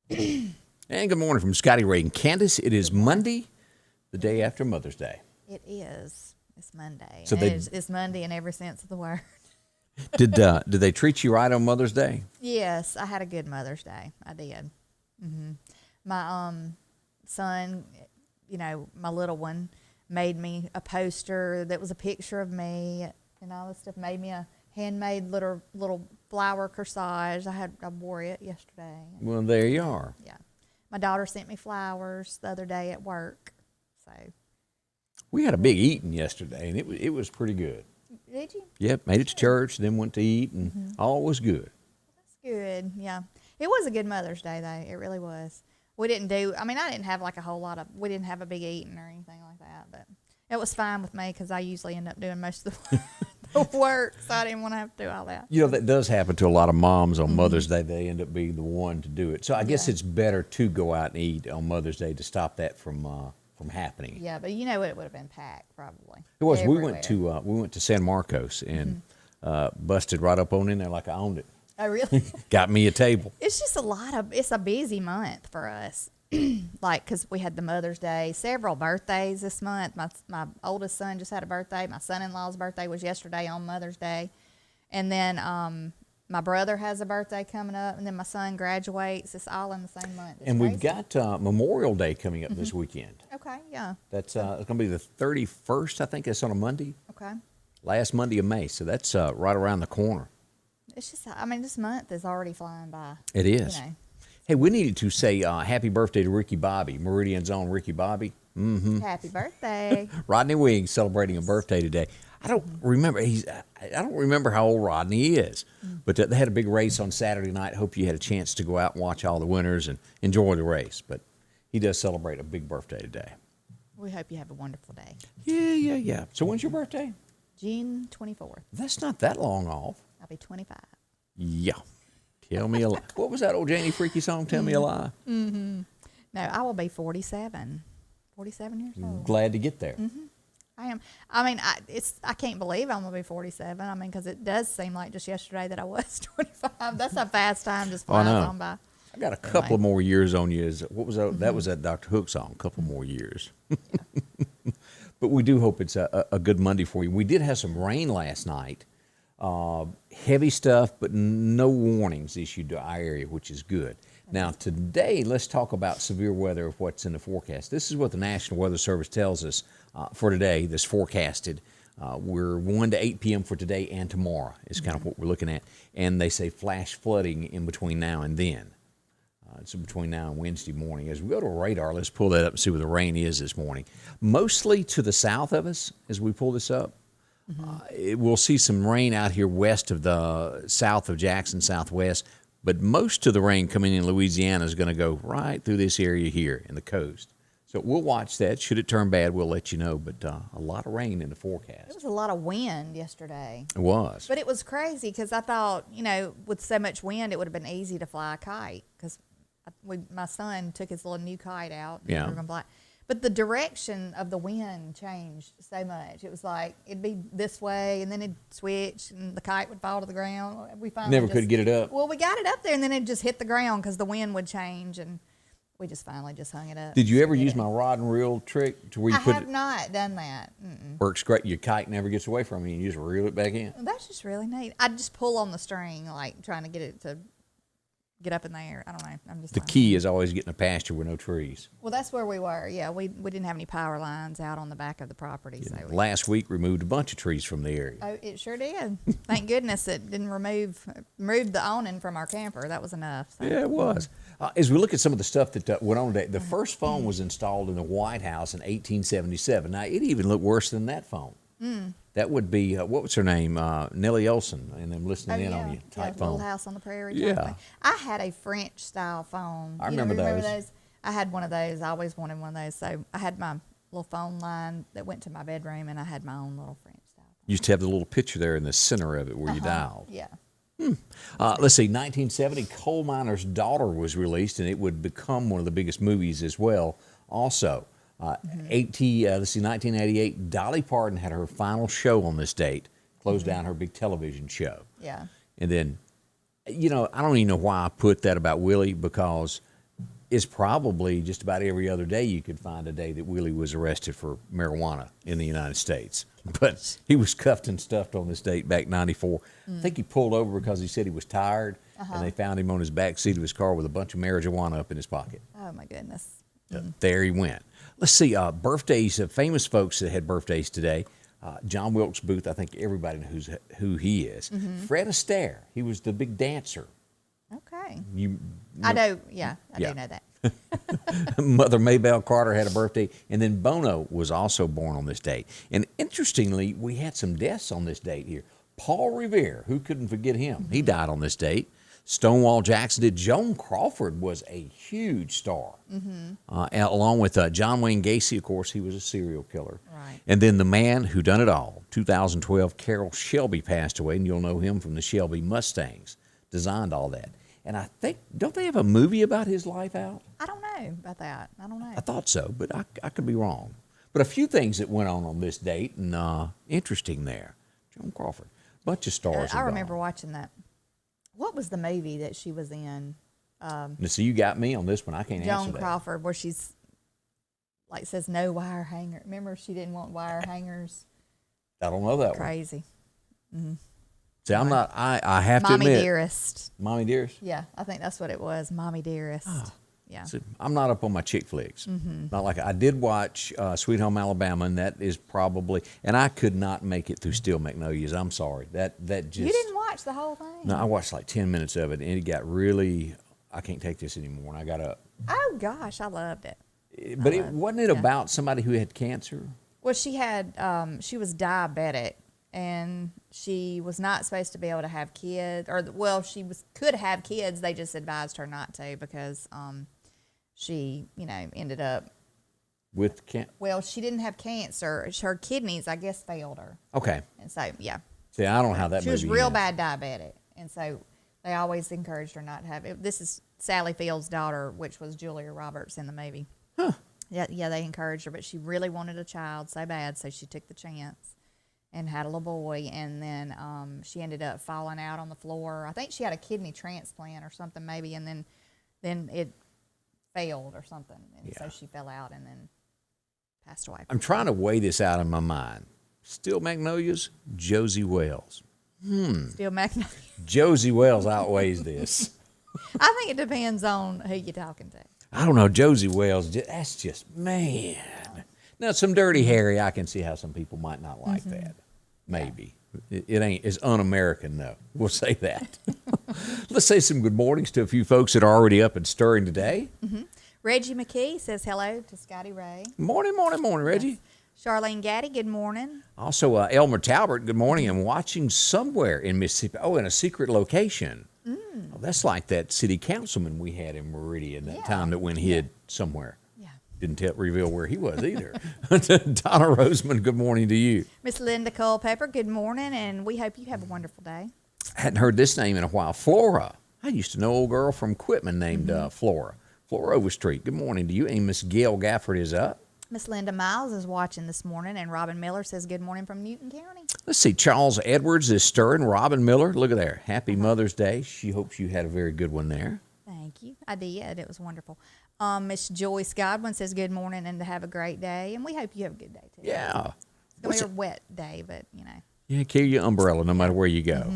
And good morning from Scotty Ray and Candace. It is Monday, the day after Mother's Day. It is. It's Monday. So it's Monday in every sense of the word. Did they treat you right on Mother's Day? Yes, I had a good Mother's Day. I did. My son, my little one, made me a poster that was a picture of me and all this stuff. Made me a handmade little flower corsage. I wore it yesterday. Well, there you are. Yeah. My daughter sent me flowers the other day at work. So we had a big eating yesterday, and it was pretty good. Did you? Yep, made it to church, then went to eat, and all was good. That's good. Yeah, it was a good Mother's Day though. It really was. We didn't do. I didn't have like a whole lot of. We didn't have a big eating or anything like that, but it was fine with me because I usually end up doing most of the work, so I didn't want to have to do all that. You know, that does happen to a lot of moms on Mother's Day. They end up being the one to do it. So I guess it's better to go out and eat on Mother's Day to stop that from happening. Yeah, but it would have been packed probably. It was. Everywhere. We went to San Marcos and busted right up on in there like I owned it. Oh, really? Got me a table. It's just it's a busy month for us. Because we had the Mother's Day, several birthdays this month. My oldest son just had a birthday. My son-in-law's birthday was yesterday on Mother's Day. And then my brother has a birthday coming up, and then my son graduates. It's all in the same month. It's and crazy. We've got Memorial Day coming up this weekend. Okay, yeah. That's it's going to be the 31st, I think. That's on a Monday. Okay. Last Monday of May, so that's right around the corner. It's just, this month is already flying by. It is. Hey, we needed to say happy birthday to Ricky Bobby, Meridian's own Ricky Bobby. Mm-hmm. Happy birthday. Rodney Wing celebrating a birthday today. I don't remember how old Rodney is, but they had a big race on Saturday night. Hope you had a chance to go out and watch all the winners and enjoy the race. But he does celebrate a big birthday today. We hope you have a wonderful day. Yeah. So when's your birthday? June 24th. That's not that long off. I'll be 25. Yeah. Tell me a lie. What was that old Janie Freaky song? Tell me a lie. Mm-hmm. No, I will be 47. 47 years old. Glad to get there. Mm-hmm. I am. I can't believe I'm gonna be 47. Because it does seem like just yesterday that I was 25. That's a fast time just flies on by. I got a couple more years on you. What was that? That was that Dr. Hook song. A couple more years. Yeah. But we do hope it's a good Monday for you. We did have some rain last night. Heavy stuff, but no warnings issued to our area, which is good. Now, today, let's talk about severe weather of what's in the forecast. This is what the National Weather Service tells us for today, this forecasted. We're 1 to 8 p.m. for today and tomorrow is kind of what we're looking at. And they say flash flooding in between now and then. So between now and Wednesday morning. As we go to radar, let's pull that up and see where the rain is this morning. Mostly to the south of us as we pull this up. We'll see some rain out here west of the south of Jackson, southwest, but most of the rain coming in Louisiana is going to go right through this area here in the coast. So we'll watch that. Should it turn bad, we'll let you know, but a lot of rain in the forecast. It was a lot of wind yesterday. It was. But it was crazy because I thought, with so much wind, it would have been easy to fly a kite because my son took his little new kite out. And we were gonna fly. But the direction of the wind changed so much. It was like it'd be this way, and then it'd switch, and the kite would fall to the ground. We finally never could get it up. Well, we got it up there, and then it just hit the ground because the wind would change, and we just finally hung it up. Did you ever use my rod and reel trick to where you I have not done that. Works great. Your kite never gets away from you, and you just reel it back in. Well, that's just really neat. I just pull on the string, like trying to get it to get up in the air. I don't know. The key is always getting a pasture with no trees. Well, that's where we were. Yeah, we didn't have any power lines out on the back of the property. Yeah. So last week removed a bunch of trees from the area. Oh, it sure did. Thank goodness it didn't remove the awning from our camper. That was enough. So. Yeah, it was. As we look at some of the stuff that went on today, the first phone was installed in the White House in 1877. Now, it even looked worse than that phone. That would be, what was her name? Nellie Olson, and them listening in on you type phone. Little House on the Prairie. Yeah. I had a French-style phone. I remember those. I had one of those. I always wanted one of those. So I had my little phone line that went to my bedroom, and I had my own little French-style phone. You used to have the little picture there in the center of it where you dialed. Yeah. Let's see, 1970, Coal Miner's Daughter was released, and it would become one of the biggest movies as well. Also, 1988, Dolly Parton had her final show on this date, closed down her big television show. Yeah. And then, I don't even know why I put that about Willie, because is probably just about every other day you could find a day that Willie was arrested for marijuana in the United States. But he was cuffed and stuffed on this date back 94. I think he pulled over because he said he was tired, and they found him on his back seat of his car with a bunch of marijuana up in his pocket. Oh, my goodness. There he went. Let's see, birthdays of famous folks that had birthdays today. John Wilkes Booth, I think everybody knows who he is. Fred Astaire, he was the big dancer. Okay. I know, I do know that. Mother Maybelle Carter had a birthday, and then Bono was also born on this date. And interestingly, we had some deaths on this date here. Paul Revere, who couldn't forget him? He died on this date. Stonewall Jackson did. Joan Crawford was a huge star, along with John Wayne Gacy. Of course, he was a serial killer. Right. And then the man who done it all, 2012, Carroll Shelby passed away, and you'll know him from the Shelby Mustangs. Designed all that. And I think, don't they have a movie about his life out? I don't know about that. I don't know. I thought so, but I could be wrong. But a few things that went on this date, and interesting there. Joan Crawford, bunch of stars. I remember watching that. What was the movie that she was in? Now, so you got me on this one. I can't answer Joan that. Crawford, where she's like says no wire hanger. Remember, she didn't want wire hangers. I don't know that one. Crazy. See, I'm not. I have to Mommy admit, Dearest. Mommy Dearest. Yeah, I think that's what it was. Mommy Dearest. Yeah. See, I'm not up on my chick flicks. Not like I did watch Sweet Home Alabama, and that is probably. And I could not make it through Steel Magnolias. I'm sorry. That just. You didn't watch the whole thing? No, I watched like 10 minutes of it, and it got really. I can't take this anymore, and I got up. Oh gosh, I loved it. But it wasn't it about somebody who had cancer? Well, she had. She was diabetic, and she was not supposed to be able to have kids, could have kids. They just advised her not to because she, ended up With cancer. Well, she didn't have cancer. Her kidneys, I guess, failed her. Okay. And so, yeah. See, I don't know how that. She was real bad diabetic, and so they always encouraged her not to have it. This is Sally Field's daughter, which was Julia Roberts in the movie. Huh. Yeah, they encouraged her, but she really wanted a child so bad, so she took the chance and had a little boy, and then she ended up falling out on the floor. I think she had a kidney transplant or something maybe, and then it failed or something, and so she fell out and then passed away. I'm trying to weigh this out in my mind. Steel Magnolias, Josie Wells. Steel Magnolias. Josie Wells outweighs this. I think it depends on who you're talking to. I don't know. Josie Wells, that's just, man. Now, some Dirty Harry, I can see how some people might not like that. Maybe. It ain't as un-American, though. We'll say that. Let's say some good mornings to a few folks that are already up and stirring today. Reggie McKee says hello to Scotty Ray. Morning, Reggie. Yes. Charlene Gaddy, good morning. Also, Elmer Talbert, good morning. I'm watching somewhere in Mississippi. Oh, in a secret location. Oh, that's like that city councilman we had in Meridian that time that went hid somewhere. Yeah. Didn't reveal where he was either. Donna Roseman, good morning to you. Miss Linda Culpepper, good morning, and we hope you have a wonderful day. Hadn't heard this name in a while. Flora. I used to know an old girl from Quitman named Flora. Flora Overstreet, good morning to you. And Miss Gail Gafford is up. Miss Linda Miles is watching this morning, and Robin Miller says good morning from Newton County. Let's see. Charles Edwards is stirring. Robin Miller, look at there. Happy Mother's Day. She hopes you had a very good one there. Thank you. I did. It was wonderful. Miss Joyce Godwin says good morning and to have a great day, and we hope you have a good day, too. Yeah. It's going to be a wet day, but, Yeah, carry your umbrella no matter where you go.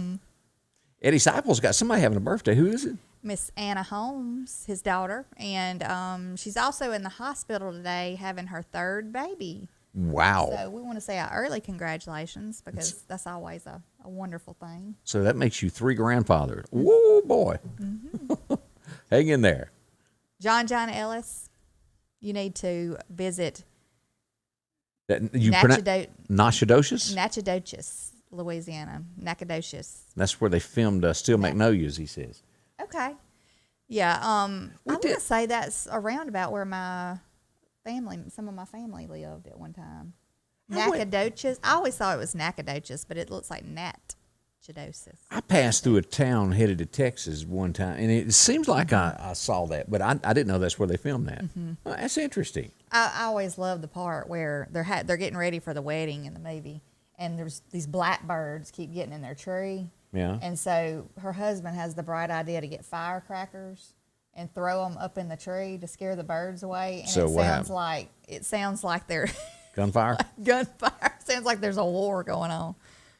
Eddie Seipel's got somebody having a birthday. Who is it? Miss Anna Holmes, his daughter, and she's also in the hospital today having her third baby. Wow. So we want to say our early congratulations because that's always a wonderful thing. So that makes you 3 grandfathers. Whoa, boy. Hang in there. John Ellis, you need to visit Nacogdoches, Louisiana. Nacogdoches. That's where they filmed Steel Magnolias, he says. Okay. Yeah. I want to say that's around about where some of my family lived at one time. Nacogdoches. I always thought it was Nacogdoches, but it looks like Nacogdoches. I passed through a town headed to Texas one time, and it seems like I saw that, but I didn't know that's where they filmed that. Well, that's interesting. I always love the part where they're getting ready for the wedding in the movie, and there's these blackbirds keep getting in their tree. Yeah. And so her husband has the bright idea to get firecrackers and throw them up in the tree to scare the birds away. And So it what sounds happened? like they're Gunfire? gunfire. Sounds like there's a war going on.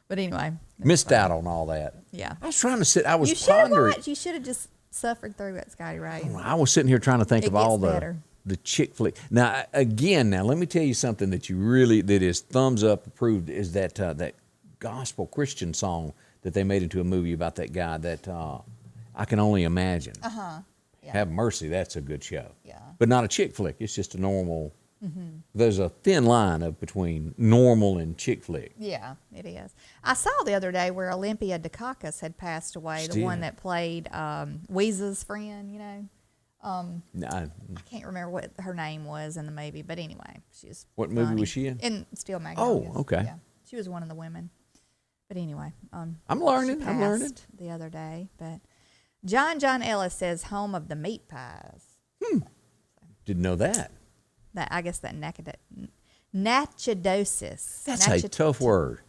But anyway, Missed out on all that. yeah. I was trying to sit. I was You should have pondering. watched. You should have just suffered through it, Scotty Ray. I was sitting here trying to think It of all gets better. the chick flick. Now again, let me tell you something that is thumbs up approved is that that gospel Christian song that they made into a movie about that guy that I Can Only Imagine. Yeah. Have mercy, that's a good show. Yeah. But not a chick flick. It's just a normal. There's a thin line between normal and chick flick. Yeah, it is. I saw the other day where Olympia Dukakis had passed away, the one that played Weeza's friend, you know. I I can't remember what her name was in the movie, but anyway, she was What movie funny. was she in? In Steel Magnolias. Oh, okay. Yeah, she was one of the women. But anyway, I'm learning. she I'm learning. passed the other day. But John Ellis says home of the meat pies. Didn't know that. That I guess that nachidosis. That's a tough word.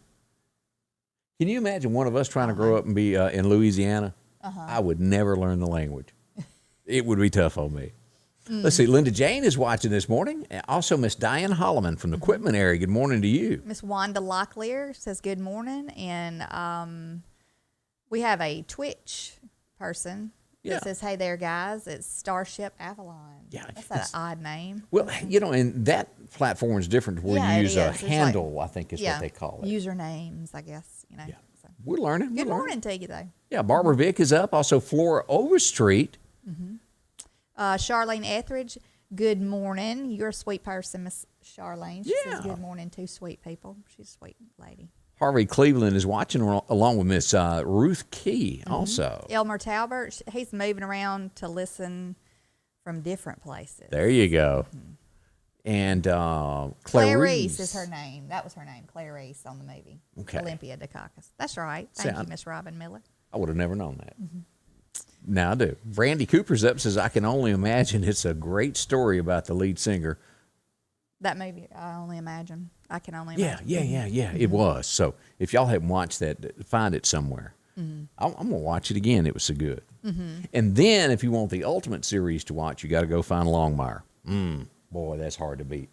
Can you imagine one of us trying to grow up and be in Louisiana? I would never learn the language. It would be tough on me. Let's see. Linda Jane is watching this morning. Also, Miss Diane Holloman from the Quitman area. Good morning to you. Miss Wanda Locklear says good morning, and we have a Twitch person Yeah. that says, "Hey there, guys! It's Starship Avalon." Yeah, that's it's- an odd name. Well, and that platform is different to where Yeah, you it use a is. It's like- handle, I think is what they call it. Usernames, I guess. You know. Yeah. So. We're learning. Good we're learning. morning to you, though. Yeah, Barbara Vick is up. Also, Flora Overstreet. Charlene Etheridge, good morning. You're a sweet person, Miss Charlene. She Yeah. says good morning to sweet people. She's a sweet lady. Harvey Cleveland is watching along with Miss Ruth Key also. Elmer Talbert, he's moving around to listen from different places. There you go. And Clarice is her name. That was her name, Clarice, on the movie. Okay. Olympia Dukakis. That's right. Thank you, Miss Robin Miller. I would have never known that. Now I do. Brandy Cooper's up says, I can only imagine it's a great story about the lead singer. That movie, I only imagine. I can only Yeah, imagine. It was. So if y'all haven't watched that, find it somewhere. I'm going to watch it again. It was so good. And then if you want the ultimate series to watch, you got to go find Longmire. Boy, that's hard to beat.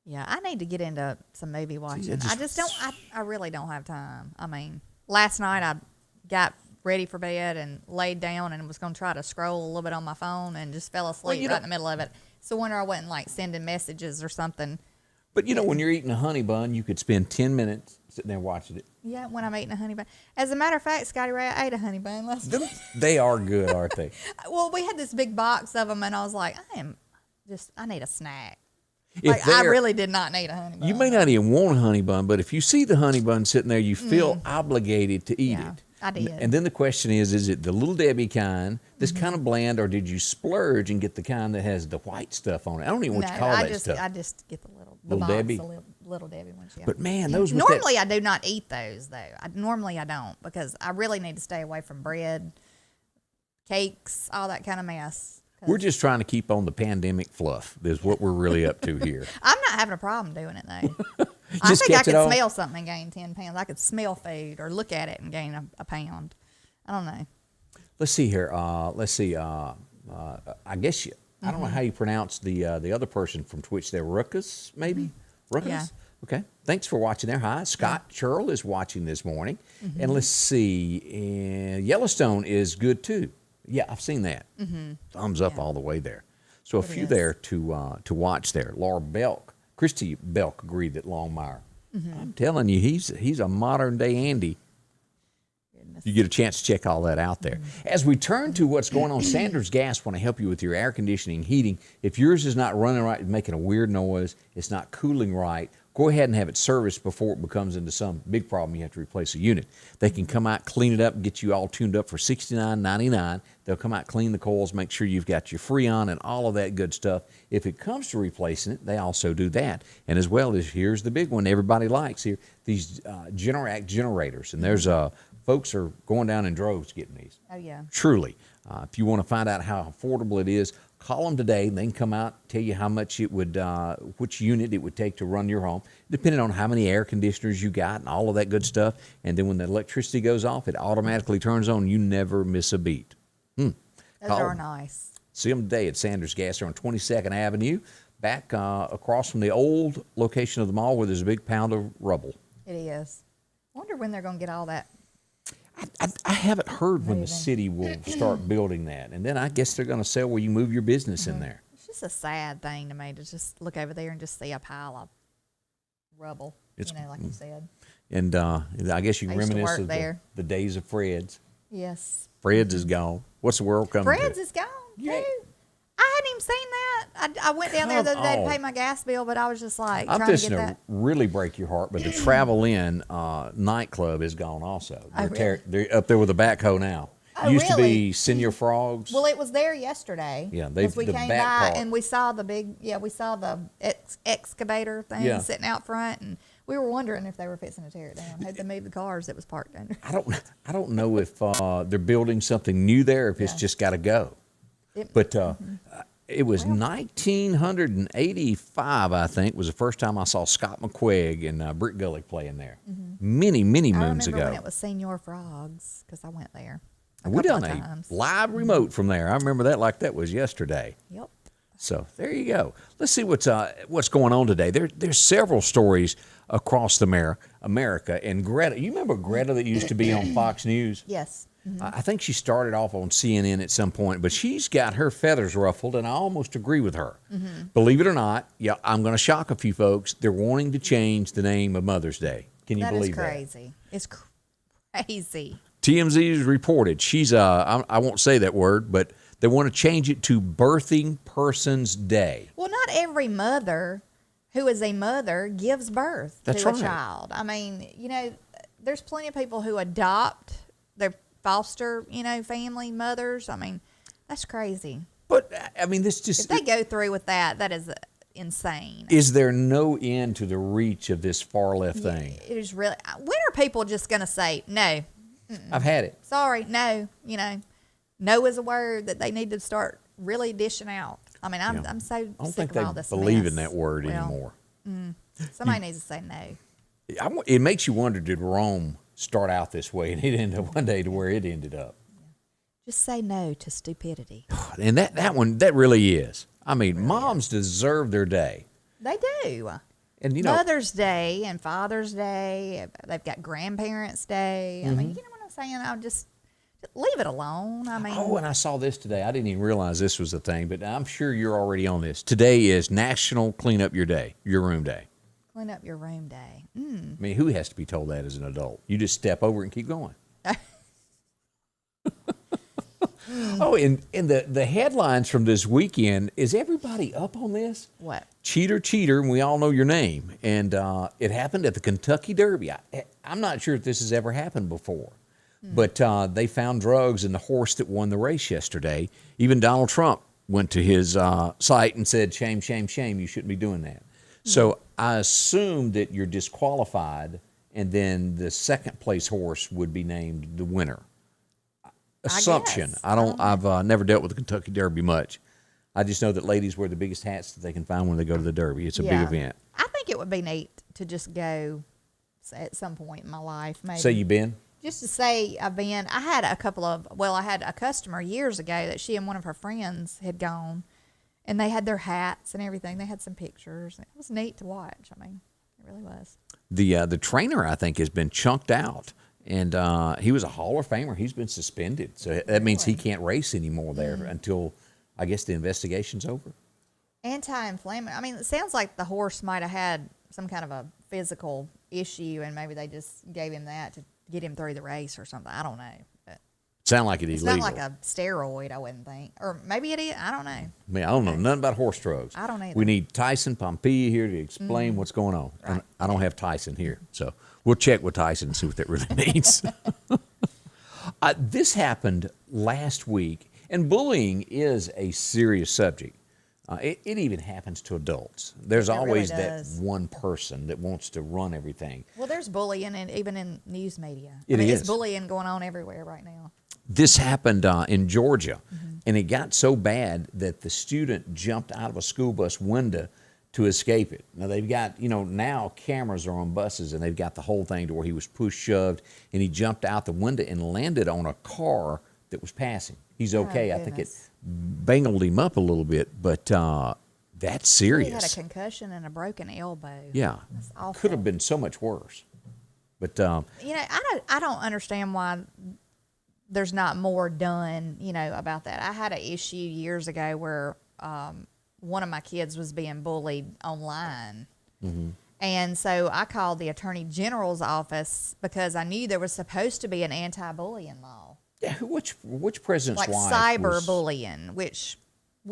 Yeah, I need to get into some movie watching. just- I just don't, I really don't have time. I mean, last night I got ready for bed and laid down and was going to try to scroll a little bit on my phone and just fell asleep you right know- in the middle of it. So wonder I wasn't like sending messages or something. But you know, when you're eating a honey bun, you could spend 10 minutes sitting there watching it. Yeah, when I'm eating a honey bun. As a matter of fact, Scotty Ray, I ate a honey bun last night. They are good, aren't they? Well, we had this big box of them, and I was like, I need a snack. If Like, I they're- really did not need a honey bun. You may not even want a honey bun, but if you see the honey bun sitting there, you feel obligated to eat Yeah, it. I did. And then the question is it the Little Debbie kind, that's kind of bland, or did you splurge and get the kind that has the white stuff on it? I don't even know what you call I that just, stuff. I just get the Little box, Debbie? the little Debbie ones. Yeah. But man, those with that- normally I do not eat those though. Normally I don't because I really need to stay away from bread, cakes, all that kind of mess. 'Cause we're just trying to keep on the pandemic fluff. Is what we're really up to here. I'm not having a problem doing it though. I Just think I catch it could all. smell something and gain 10 pounds. I could smell food or look at it and gain a pound. I don't know. Let's see here. Let's see. I guess I don't know how you pronounce the other person from Twitch there. Ruckus, maybe? Ruckus? Yeah. Okay. Thanks for watching there. Hi. Scott Churl is watching this morning. And let's see. Yellowstone is good too. Yeah, I've seen that. Thumbs up all the way there. So a few is. there to watch there. Laura Belk, Christy Belk agreed that Longmire. I'm telling you, he's a modern day Andy. You get a chance to check all that out there. As we turn to what's going on, Sanders Gas want to help you with your air conditioning, heating. If yours is not running right, making a weird noise, it's not cooling right, go ahead and have it serviced before it becomes into some big problem. You have to replace a unit. They can come out, clean it up, and get you all tuned up for $69.99. They'll come out, clean the coils, make sure you've got your Freon and all of that good stuff. If it comes to replacing it, they also do that. And as well as, here's the big one everybody likes here, these Generac generators. And there's folks are going down in droves getting these. Oh, yeah. Truly. If you want to find out how affordable it is, call them today. They can come out, tell you how much it would, which unit it would take to run your home, depending on how many air conditioners you got and all of that good stuff. And then when the electricity goes off, it automatically turns on. You never miss a beat. Those Call are them. nice. See them today at Sanders Gas on 22nd Avenue, back across from the old location of the mall where there's a big pound of rubble. It is. I wonder when they're going to get all that. I haven't heard when the city will start building that. And then I guess they're going to sell where you move your business in there. It's just a sad thing to me to just look over there and just see a pile of rubble, like you said. And I guess you I used to reminisce work of there. the days of Fred's. Yes. Fred's is gone. What's the world coming to? Fred's is gone, Yeah. too. I hadn't even seen that. I went down there the other day to pay my gas bill, but I was just like I'm trying to just get going that. to really break your heart, but the Travel Inn nightclub is gone also. They're up there with a backhoe now. Oh, Used to really? be Senior Frogs. Well, it was there yesterday. Yeah, because we the came back by part. and we saw the excavator thing sitting out front, and we were wondering if they were fixing to tear it down. Had to move the cars that was parked under. I don't know if they're building something new there, if it's just got to go. But it was 1985, I think, was the first time I saw Scott McQuaig and Brick Gully playing there. Many moons ago. I remember when it was Senior Frogs because I went there. We done times. a live remote from there. I remember that like that was yesterday. Yep. So there you go. Let's see what's going on today. There's several stories across America. And Greta, you remember Greta that used to be on Fox News? Yes. I think she started off on CNN at some point, but she's got her feathers ruffled, and I almost agree with her. Believe it or not, I'm going to shock a few folks. They're wanting to change the name of Mother's Day. Can you believe that? That is crazy. It's crazy. TMZ has reported she's I won't say that word, but they want to change it to Birthing Person's Day. Well, not every mother who is a mother gives birth to a right. child. I mean, there's plenty of people who adopt their foster, family mothers. I mean, that's crazy. But I mean, this just If they go through with that, that is insane. Is there no end to the reach of this far left thing? It is really. When are people just going to say no? I've had it. Sorry, no. No is a word that they need to start really dishing out. I mean, I'm so I don't sick think of they all this believe mess. in that word anymore. Somebody needs to say no. It makes you wonder, did Rome start out this way and it ended up one day to where it ended up? Just say no to stupidity. And that one, that really is. I mean, moms deserve their day. They do. And Mother's Day and Father's Day. They've got Grandparents' Day. I mean, you know what I'm saying? I'll just leave it alone. I mean, and I saw this today. I didn't even realize this was a thing, but I'm sure you're already on this. Today is National Clean Up Your Day, your room day. clean up your room day. I mean, who has to be told that as an adult? You just step over and keep going. Oh, and the headlines from this weekend, is everybody up on this? What? Cheater, and we all know your name. And it happened at the Kentucky Derby. I'm not sure if this has ever happened before, but they found drugs in the horse that won the race yesterday. Even Donald Trump went to his site and said, shame, shame, shame, you shouldn't be doing that. So I assume that you're disqualified, and then the second place horse would be named the winner. Assumption. guess. I've never dealt with the Kentucky Derby much. I just know that ladies wear the biggest hats that they can find when they go to the Derby. It's a big event. I think it would be neat to just go at some point in my life. Maybe. Say you been? Just to say I've been. I had a customer years ago that she and one of her friends had gone, and they had their hats and everything. They had some pictures. It was neat to watch. I mean, it really was. The trainer, I think, has been chunked out. And he was a Hall of Famer. He's been suspended. So that means he can't race anymore there until, I guess, the investigation's over. Anti-inflammatory. I mean, it sounds like the horse might have had some kind of a physical issue, and maybe they just gave him that to get him through the race or something. I don't know. But Sound like it's illegal. not like a steroid, I wouldn't think. Or maybe it is. I don't know. I mean, I don't know nothing about horse drugs. I don't either. We need Tyson Pompea here to explain what's going on. Right. I don't have Tyson here. So we'll check with Tyson and see what that really means. This happened last week, and bullying is a serious subject. It even happens to adults. There's It really always does. that one person that wants to run everything. Well, there's bullying, and even in news media. It is. It's bullying going on everywhere right now. This happened in Georgia, and it got so bad that the student jumped out of a school bus window to escape it. Now, they've got, now cameras are on buses, and they've got the whole thing to where he was pushed, shoved, and he jumped out the window and landed on a car that was passing. He's okay. I think it goodness. bangled him up a little bit, but that's serious. He had a concussion and a broken elbow. Yeah, That's awful. could have been so much worse. But You know, I don't understand why there's not more done, you know, about that. I had an issue years ago where one of my kids was being bullied online. Mm-hmm. And so I called the Attorney General's office because I knew there was supposed to be an anti-bullying law. yeah, which president's Like wife was- cyberbullying, which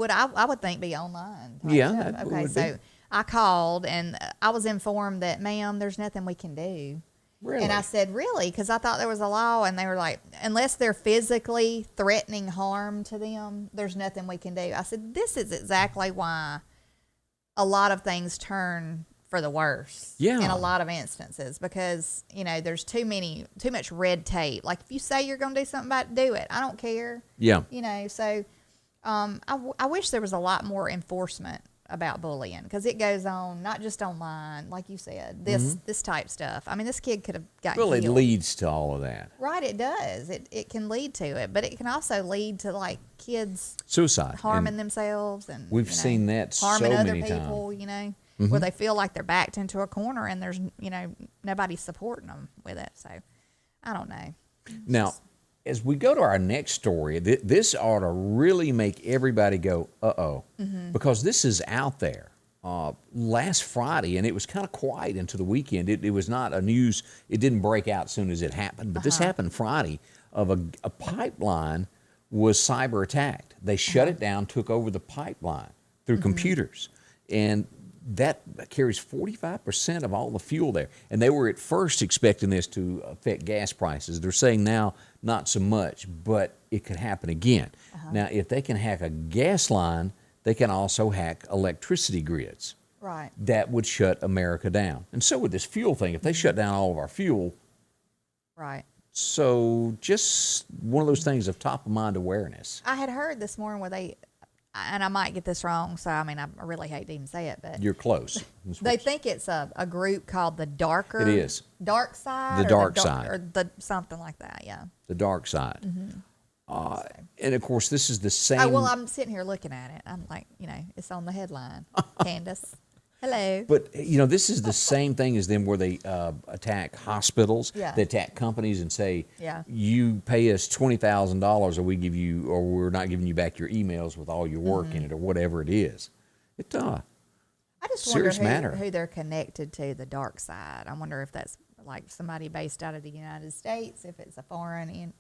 I would think be online. type Yeah, stuff. that Okay, would so be. I called and I was informed that, ma'am, there's nothing we can do. Really? And I said, really? Because I thought there was a law, and they were like, unless they're physically threatening harm to them, there's nothing we can do. I said, this is exactly why a lot of things turn for the worse. Yeah. In a lot of instances, because, you know, there's too much red tape. Like, if you say you're going to do something about it, do it. I don't care. Yeah. You know, so I wish there was a lot more enforcement about bullying, because it goes on not just online, like you said, this type stuff. I mean, this kid could have gotten Well, it killed. leads to all of that. Right, it does. It can lead to it, but it can also lead to, like, kids Suicide. harming And themselves, and we've you know, seen that so harming other many times. people. You know, where they feel like they're backed into a corner and there's, you know, nobody supporting them with it. So I don't know. Now, as we go to our next story, this ought to really make everybody go, uh-oh, because this is out there. Last Friday, and it was kind of quiet into the weekend. It was not a news. It didn't break out as soon as it happened, but this happened Friday. Of a pipeline was cyber attacked. They shut it down, took over the pipeline through computers, and that carries 45% of all the fuel there. And they were at first expecting this to affect gas prices. They're saying now not so much, but it could happen again. Now, if they can hack a gas line, they can also hack electricity grids. Right. That would shut America down. And so would this fuel thing. If they shut down all of our fuel, Right. so just one of those things of top of mind awareness. I had heard this morning where they, and I might get this wrong, so I mean, I really hate to even say it, but You're close. they think it's a group called the Darker. It is. Dark Side. The or Dark Dar- Side. Or the something like that. Yeah. The dark side. And of course, this is the same. Oh, well, I'm sitting here looking at it. I'm like, you know, it's on the headline. Candace, hello. But, you know, this is the same thing as them where they attack hospitals. Yeah. They attack companies and say, Yeah. you pay us $20,000 or we're not giving you back your emails with all your work in it or whatever it is. It, I just serious wonder matter. who they're connected to, the dark side. I wonder if that's like somebody based out of the United States, if it's a foreign,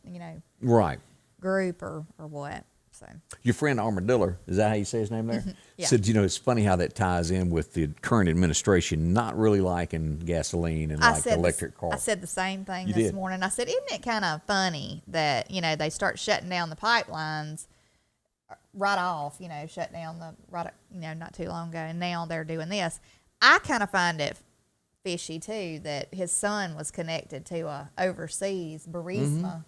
right. group or what. So Your friend Armadillo, is that how you say his name there? Yeah. Said, you know, it's funny how that ties in with the current administration not really liking gasoline and like electric cars. I said the same thing You this did. morning. I said, isn't it kind of funny that, you know, they start shutting down the pipelines right off, you know, shut down not too long ago, and now they're doing this. I kind of find it fishy too that his son was connected to a overseas Burisma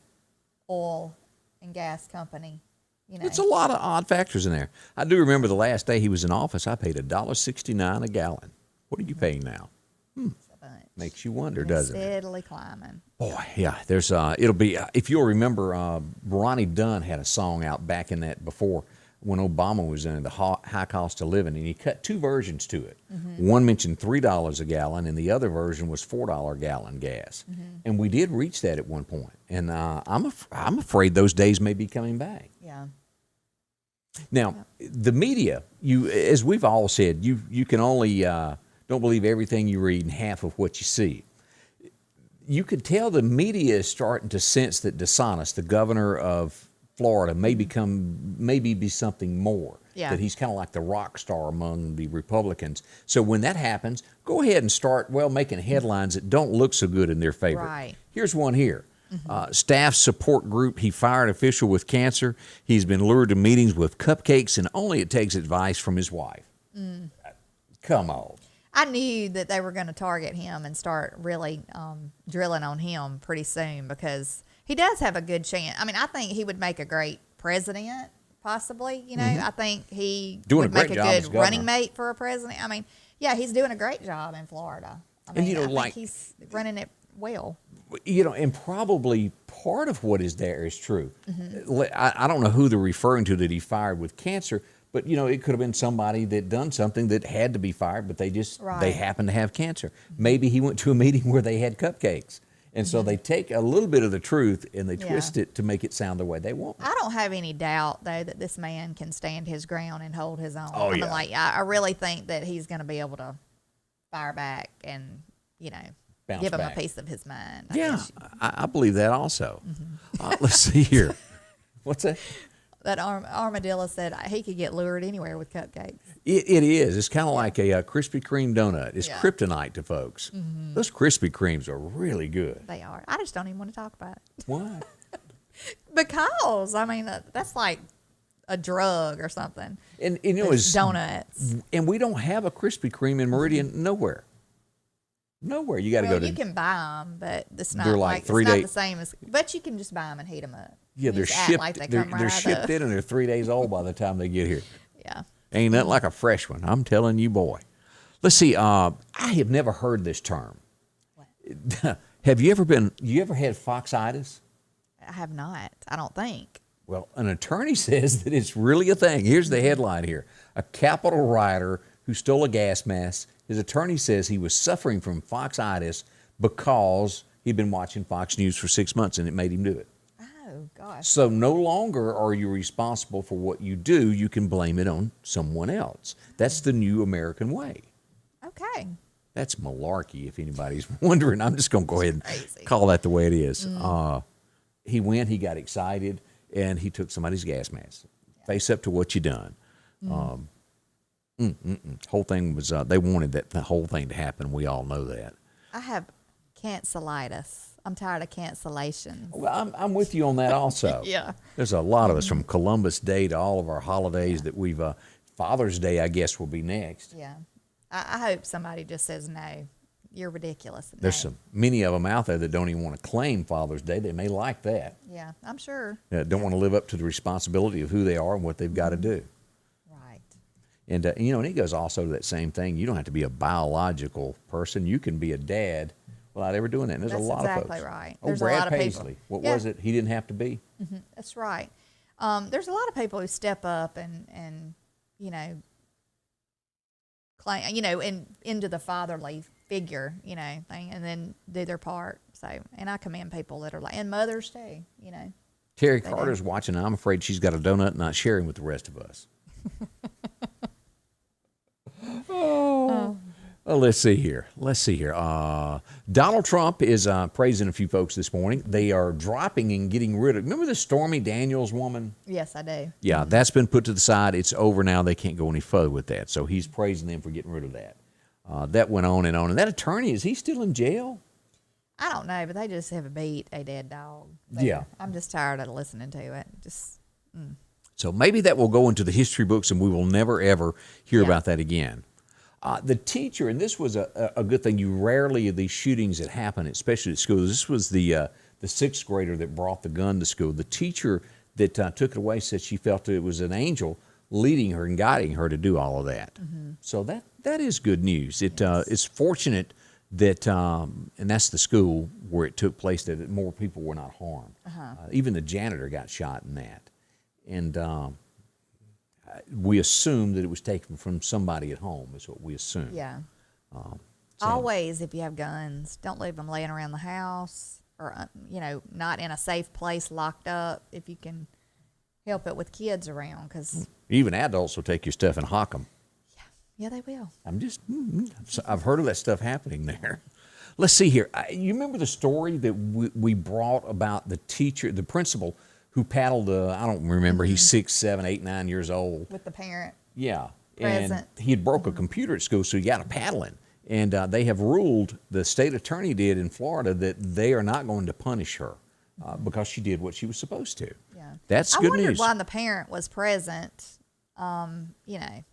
oil and gas company. You know, It's a lot of odd factors in there. I do remember the last day he was in office, I paid $1.69 a gallon. What are you paying now? it's a bunch. Makes you wonder, And doesn't it? steadily climbing. Boy, yeah. There's it'll be if you'll remember, Ronnie Dunn had a song out back in that before when Obama was in the high cost of living, and he cut two versions to it. One mentioned $3 a gallon, and the other version was $4 a gallon gas. And we did reach that at one point. And I'm afraid those days may be coming back. Yeah. Now, the media, as we've all said, you can only don't believe everything you read and half of what you see. You could tell the media is starting to sense that DeSantis, the governor of Florida, may be something more. Yeah. That he's kind of like the rock star among the Republicans. So when that happens, go ahead and start, making headlines that don't look so good in their favor. Right. Here's one here. Staff support group, he fired official with cancer. He's been lured to meetings with cupcakes, and only it takes advice from his wife. Come on. I knew that they were going to target him and start really drilling on him pretty soon, because he does have a good chance. I mean, I think he would make a great president, possibly. You know, I think he Doing a would make great a job as good governor. running mate for a president. I mean, yeah, he's doing a great job in Florida. I mean, you know, I think like- he's running it well. You know, and probably part of what is there is true. I don't know who they're referring to that he fired with cancer, but you know, it could have been somebody that done something that had to be fired, but they Right. happened to have cancer. Maybe he went to a meeting where they had cupcakes. And so they take a little bit of the truth and they twist it to make it sound the way they want. I don't have any doubt, though, that this man can stand his ground and hold his own. Oh, I mean, yeah. like, I really think that he's going to be able to fire back and, you know, Bounce give him back. a piece of his mind. I Yeah, guess. I believe that also. Let's see here. What's that? That armadillo said he could get lured anywhere with cupcakes. It is. It's kind of like a Krispy Kreme donut. It's Yeah. kryptonite to folks. Those Krispy Kremes are really good. They are. I just don't even want to talk about it. Why? Because, I mean, that's like a drug or something. And you know, Those it's donuts. And we don't have a Krispy Kreme in Meridian nowhere. Nowhere. You got to Well, go to. you can buy them, but it's not They're like like 3 it's not day- the same as. But you can just buy them and heat them up. Yeah, You they're just act shipped. like they they're come right they're out shipped of- in, and they're 3 days old by the time they get here. Yeah. Ain't nothing like a fresh one. I'm telling you, boy. Let's see. I have never heard this term. Have you ever had foxitis? I have not. I don't think. Well, an attorney says that it's really a thing. Here's the headline here. A Capitol rioter who stole a gas mask. His attorney says he was suffering from foxitis because he'd been watching Fox News for 6 months and it made him do it. Oh gosh. So no longer are you responsible for what you do. You can blame it on someone else. That's the new American way. Okay. That's malarkey, if anybody's wondering. I'm just going to go ahead and Crazy. call that the way it is. He got excited, and he took somebody's gas mask. Face up to what you done. Whole thing was, they wanted the whole thing to happen. We all know that. I have cancelitis. I'm tired of cancellations. Well, I'm with you on that also. Yeah. There's a lot of us from Columbus Day to all of our holidays that we've, Father's Day, I guess, will be next. Yeah. I hope somebody just says no. You're ridiculous. There's No. many of them out there that don't even want to claim Father's Day. They may like that. Yeah, I'm sure. Don't want to live up to the responsibility of who they are and what they've got to do. Right. And, and it goes also to that same thing. You don't have to be a biological person. You can be a dad without ever doing that. And there's That's a lot exactly of folks. right. Oh, There's a Brad lot of people. Paisley. What Yeah. was it? He didn't have to be? That's right. There's a lot of people who step up and you know, claim, you know, into the fatherly figure, you know, thing, and then do their part. So, and I commend people that are like, and mothers too, you know. Terry They Carter's watching. I'm afraid she's got a donut not sharing with the rest of us. Well, let's see here. Donald Trump is praising a few folks this morning. They are dropping and getting rid of. Remember the Stormy Daniels woman? Yes, I do. Yeah, that's been put to the side. It's over now. They can't go any further with that. So he's praising them for getting rid of that. That went on and on. And that attorney, is he still in jail? I don't know, but they just have beat a dead dog. there. Yeah. I'm just tired of listening to it. Just So maybe that will go into the history books and we will never, ever hear Yeah. about that again. The teacher, and this was a good thing, you rarely of these shootings that happen, especially at schools. This was the sixth grader that brought the gun to school. The teacher that took it away said she felt that it was an angel leading her and guiding her to do all of that. So that is good news. It's fortunate that, and that's the school where it took place, that more people were not harmed. Even the janitor got shot in that. And we assume that it was taken from somebody at home, is what we assume. yeah. So- Always, if you have guns, don't leave them laying around the house or you know, not in a safe place, locked up. If you can help it with kids around, because Even adults will take your stuff and hawk them. yeah, they will. I've heard of that stuff happening there. Let's see here. You remember the story that we brought about the teacher, the principal, who paddled, I don't remember, he's 6, 7, 8, 9 years old. With the parent. Yeah. Present. And he had broke a computer at school, so he got a paddling. And they have ruled, the state attorney did in Florida, that they are not going to punish her because she did what she was supposed to. Yeah. That's I good wondered news. why the parent was present, you know,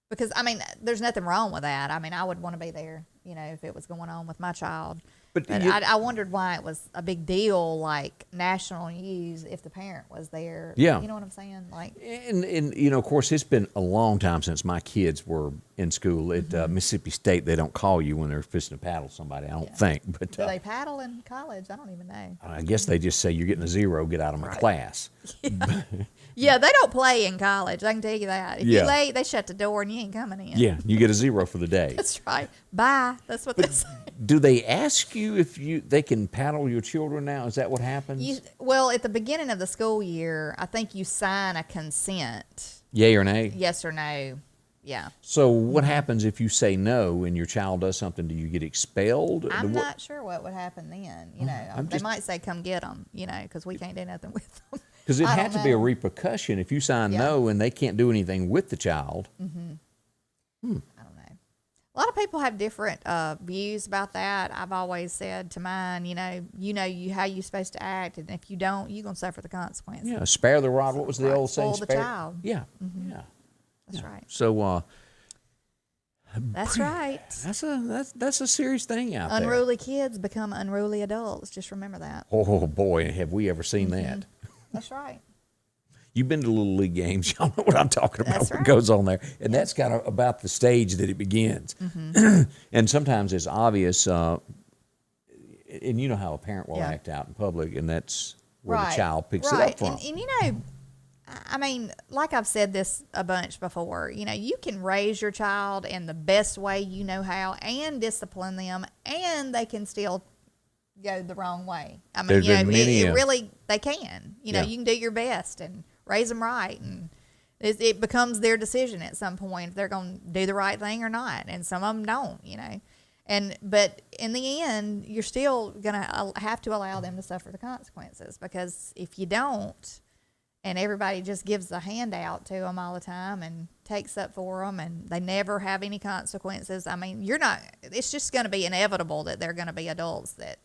because, I mean, there's nothing wrong with that. I mean, I would want to be there, you know, if it was going on with my child. But I wondered why it was a big deal, like national news, if the parent was there. Yeah. You know what I'm saying? Like, and you know, of course, it's been a long time since my kids were in school. At Mississippi State, they don't call you when they're fishing to paddle somebody, I don't think. But do they paddle in college? I don't even know. I guess they just say, you're getting a 0, get out of my class. Yeah, they don't play in college. I can tell you that. If Yeah. you're late, they shut the door and you ain't coming in. Yeah, you get a 0 for the day. That's right. Bye. That's what they say. Do they ask you if they can paddle your children now? Is that what happens? Well, at the beginning of the school year, I think you sign a consent. Yay or nay? Yes or no. Yeah. So what happens if you say no and your child does something? Do you get expelled? I'm not sure what would happen then. You know, they might say, come get them, you know, because we can't do nothing with them. Because it I had don't to be a know. repercussion if you sign no and they can't do anything with the child. I don't know. A lot of people have different views about that. I've always said to mine, you know how you're supposed to act, and if you don't, you're gonna suffer the consequences. Yeah, spare the rod. What was the old saying? Spoil the child. Yeah, yeah. That's right. So That's right. that's a serious thing out there. Unruly kids become unruly adults. Just remember that. Oh boy, have we ever seen that? That's right. You've been to Little League games. Y'all know what I'm talking about. That's What right. goes on there. And that's kind of about the stage that it begins. And sometimes it's obvious, and you know how a parent will act out in public, and that's where the child picks it up from. And you know, I mean, like I've said this a bunch before, you know, you can raise your child in the best way you know how and discipline them, and they can still go the wrong way. I mean, you know, it really, they can. You know, you can do your best and raise them right, and it becomes their decision at some point if they're going to do the right thing or not, and some of them don't, you know. But in the end, you're still going to have to allow them to suffer the consequences, because if you don't, and everybody just gives a handout to them all the time and takes up for them, and they never have any consequences, I mean, it's just going to be inevitable that they're going to be adults that,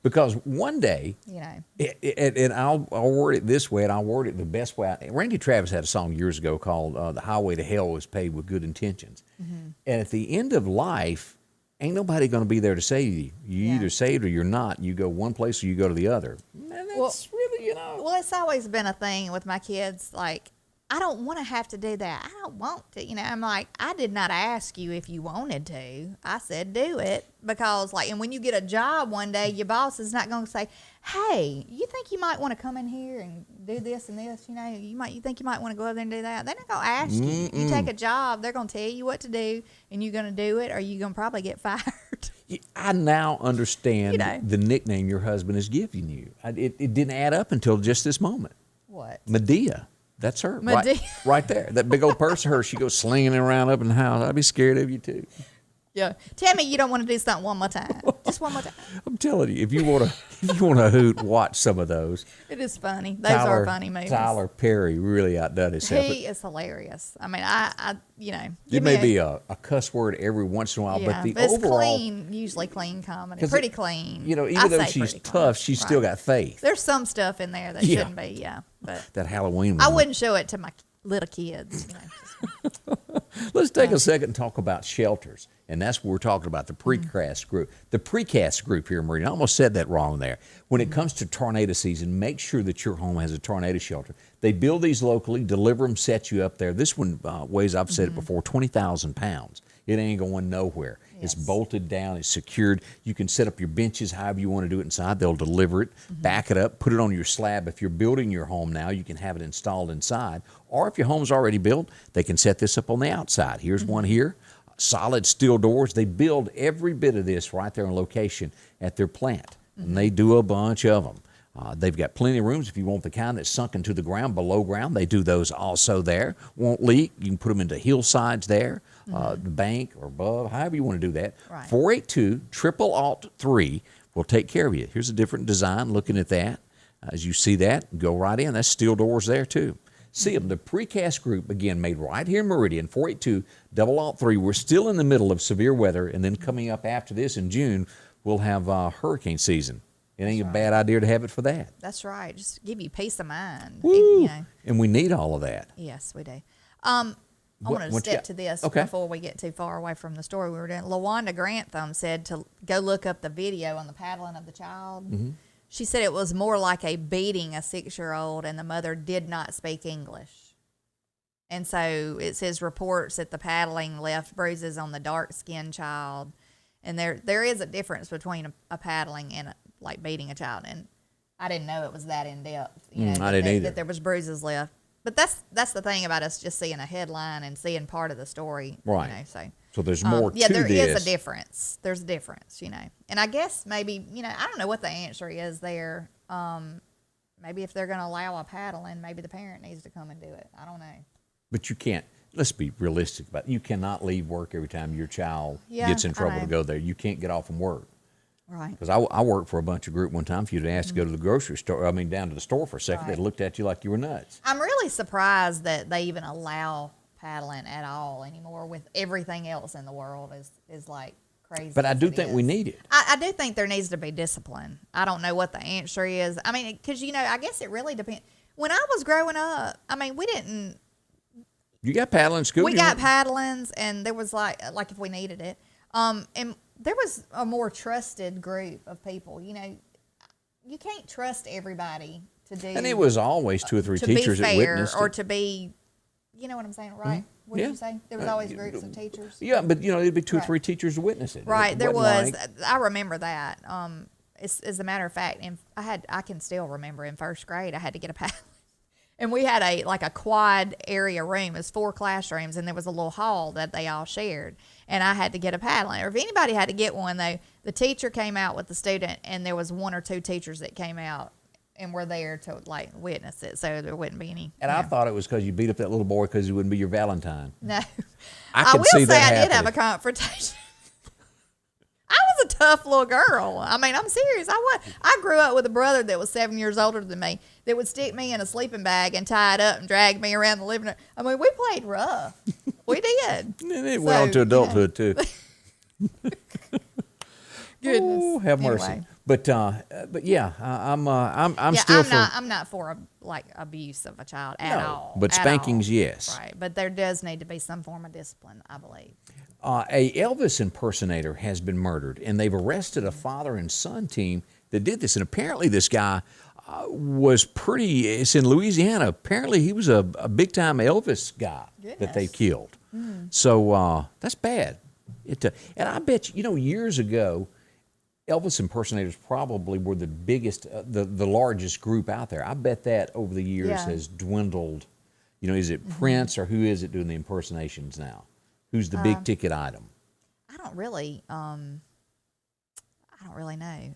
because one day, you know. And I'll word it this way, and I'll word it the best way. Randy Travis had a song years ago called "The Highway to Hell is Paved with Good Intentions," and at the end of life, ain't nobody going to be there to save you. You either saved or you're not. You go one place or you go to the other. And that's really, you know. Well, it's always been a thing with my kids. Like, I don't want to have to do that. I don't want to. You know, I'm like, I did not ask you if you wanted to. I said do it, because, like, and when you get a job one day, your boss is not going to say, hey, you think you might want to come in here and do this and this? You know, you think you might want to go over there and do that. They're not going to ask you. You take a job, they're going to tell you what to do, and you're going to do it, or you're going to probably get fired. I now understand the nickname your husband is giving you. It didn't add up until just this moment. What? Medea. That's her. Medea. Right there. That big old purse of hers. She goes slinging it around up in the house. I'd be scared of you, too. Yeah. Tell me you don't want to do something one more time. Just one more time. I'm telling you, if you want to hoot, watch some of those. It is funny. Those are funny movies. Tyler Perry really outdone himself. He is hilarious. I mean, I you know. It may be a cuss word every once in a while, but it's overall, clean, usually clean comedy. Pretty clean. You know, even though she's tough, she's still got faith. There's some stuff in there that shouldn't be, but that Halloween one. I wouldn't show it to my little kids. You know. Let's take a second and talk about shelters. And that's what we're talking about, the Precast Group. The Precast Group here in Meridian. I almost said that wrong there. When it comes to tornado season, make sure that your home has a tornado shelter. They build these locally, deliver them, set you up there. This one weighs, I've said it before, 20,000 pounds. It ain't going nowhere. Yes. It's bolted down. It's secured. You can set up your benches however you want to do it inside. They'll deliver it, back it up, put it on your slab. If you're building your home now, you can have it installed inside. Or if your home's already built, they can set this up on the outside. Here's one here. Solid steel doors. They build every bit of this right there on location at their plant. And they do a bunch of them. They've got plenty of rooms if you want the kind that's sunk into the ground, below ground. They do those also there. Won't leak. You can put them into hillsides there, the bank or above, however you want to do that. Right. 482-ALT-3 will take care of you. Here's a different design looking at that. As you see that, go right in. That's steel doors there too. See them, the Precast Group, again, made right here in Meridian, 482-ALT-3. We're still in the middle of severe weather, and then coming up after this in June, we'll have hurricane season. It ain't a bad idea to have it for that. That's right. Just give you peace of mind. Woo. You know. And we need all of that. Yes, we do. I wanted to step to this before we get too far away from the story we were doing. LaWanda Grantham said to go look up the video on the paddling of the child. Mm-hmm. She said it was more like a beating a 6-year-old, and the mother did not speak English. And so it says reports that the paddling left bruises on the dark-skinned child. And there is a difference between a paddling and like beating a child. And I didn't know it was that in depth. You know, I didn't either. That there was bruises left. But that's the thing about us just seeing a headline and seeing part of the story. Right. You know, so there's more to this. Yeah, there is a difference. There's a difference, you know. And I guess maybe, you know, I don't know what the answer is there. Maybe if they're going to allow a paddling, maybe the parent needs to come and do it. I don't know. But you can't. Let's be realistic about it. You cannot leave work every time your child gets in trouble to go there. You can't get off from work. Right. Because I worked for a bunch of group one time. If you'd asked to go to the grocery store, down to the store for a second, they looked at you like you were nuts. I'm really surprised that they even allow paddling at all anymore with everything else in the world is like crazy. But I do think we need it. I do think there needs to be discipline. I don't know what the answer is. I mean, because, you know, I guess it really depends. When I was growing up, I mean, we didn't. You got paddling school? We got paddlings, and there was like if we needed it. And there was a more trusted group of people. You know, you can't trust everybody to do. And it was always 2 or 3 teachers that witnessed it. Or to be, you know what I'm saying, right? Mm-hmm. What did you say? There was always groups of teachers. Yeah, but you know, it'd be 2 or 3 teachers to witness it. Right, there was. I remember that. As a matter of fact, and I can still remember in first grade, I had to get a paddle. And we had a quad area room. It was 4 classrooms, and there was a little hall that they all shared. And I had to get a paddling. Or if anybody had to get one, though, the teacher came out with the student, and there was 1 or 2 teachers that came out and were there to witness it, so there wouldn't be any. And I thought it was because you beat up that little boy because he wouldn't be your Valentine. No, I will say I did have a confrontation. I was a tough little girl. I mean, I'm serious. I grew up with a brother that was 7 years older than me that would stick me in a sleeping bag and tie it up and drag me around the living room. I mean, we played rough. We did. And it went on to adulthood, too. Goodness. Oh, have mercy. Anyway. But yeah, I'm still for. I'm not for abuse of a child at all. But spankings, yes. Right. But there does need to be some form of discipline, I believe. A Elvis impersonator has been murdered, and they've arrested a father and son team that did this. And apparently, this guy was pretty. It's in Louisiana. Apparently, he was a big time Elvis guy that they killed. Mm. So that's bad. And I bet you know years ago, Elvis impersonators probably were the biggest, the largest group out there. I bet that over the years has dwindled. You know, is it Prince or who is it doing the impersonations now? Who's the big ticket item? I don't really know.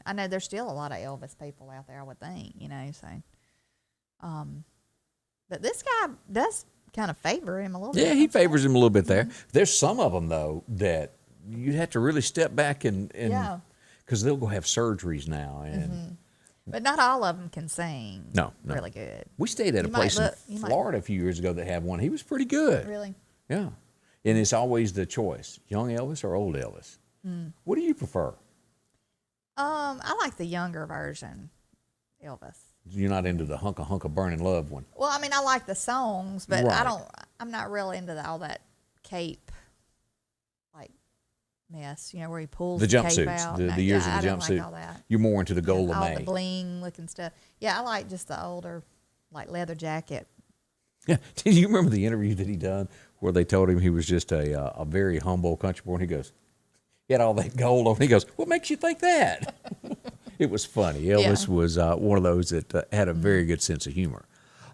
I know there's still a lot of Elvis people out there, I would think, you know, so. But this guy does kind of favor him a little bit. Yeah, he favors him a little bit there. There's some of them, though, that you'd have to really step back and because they'll go have surgeries now. And But not all of them can sing. No. Really good. We stayed at a place in Florida a few years ago that had one. He was pretty good. Really? Yeah. And it's always the choice, young Elvis or old Elvis. What do you prefer? I like the younger version, Elvis. You're not into the hunka burning love one. Well, I mean, I like the songs, but I'm not real into all that cape mess, you know, where he pulls the cape out. The years of the jumpsuit. Like all that. You're more into the gold lame. All the bling looking stuff. Yeah, I like just the older, leather jacket. Yeah. Did you remember the interview that he done where they told him he was just a very humble country boy? And he goes, he had all that gold on. He goes, what makes you think that? It was funny. Elvis was one of those that had a very good sense of humor.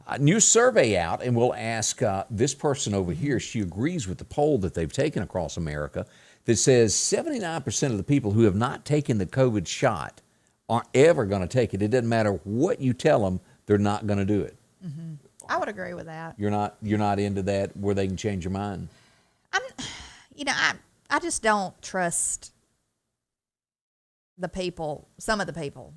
A new survey out, and we'll ask this person over here. She agrees with the poll that they've taken across America that says 79% of the people who have not taken the COVID shot aren't ever going to take it. It doesn't matter what you tell them, they're not going to do it. Mm-hmm. I would agree with that. You're not into that where they can change your mind? I just don't trust the people, some of the people.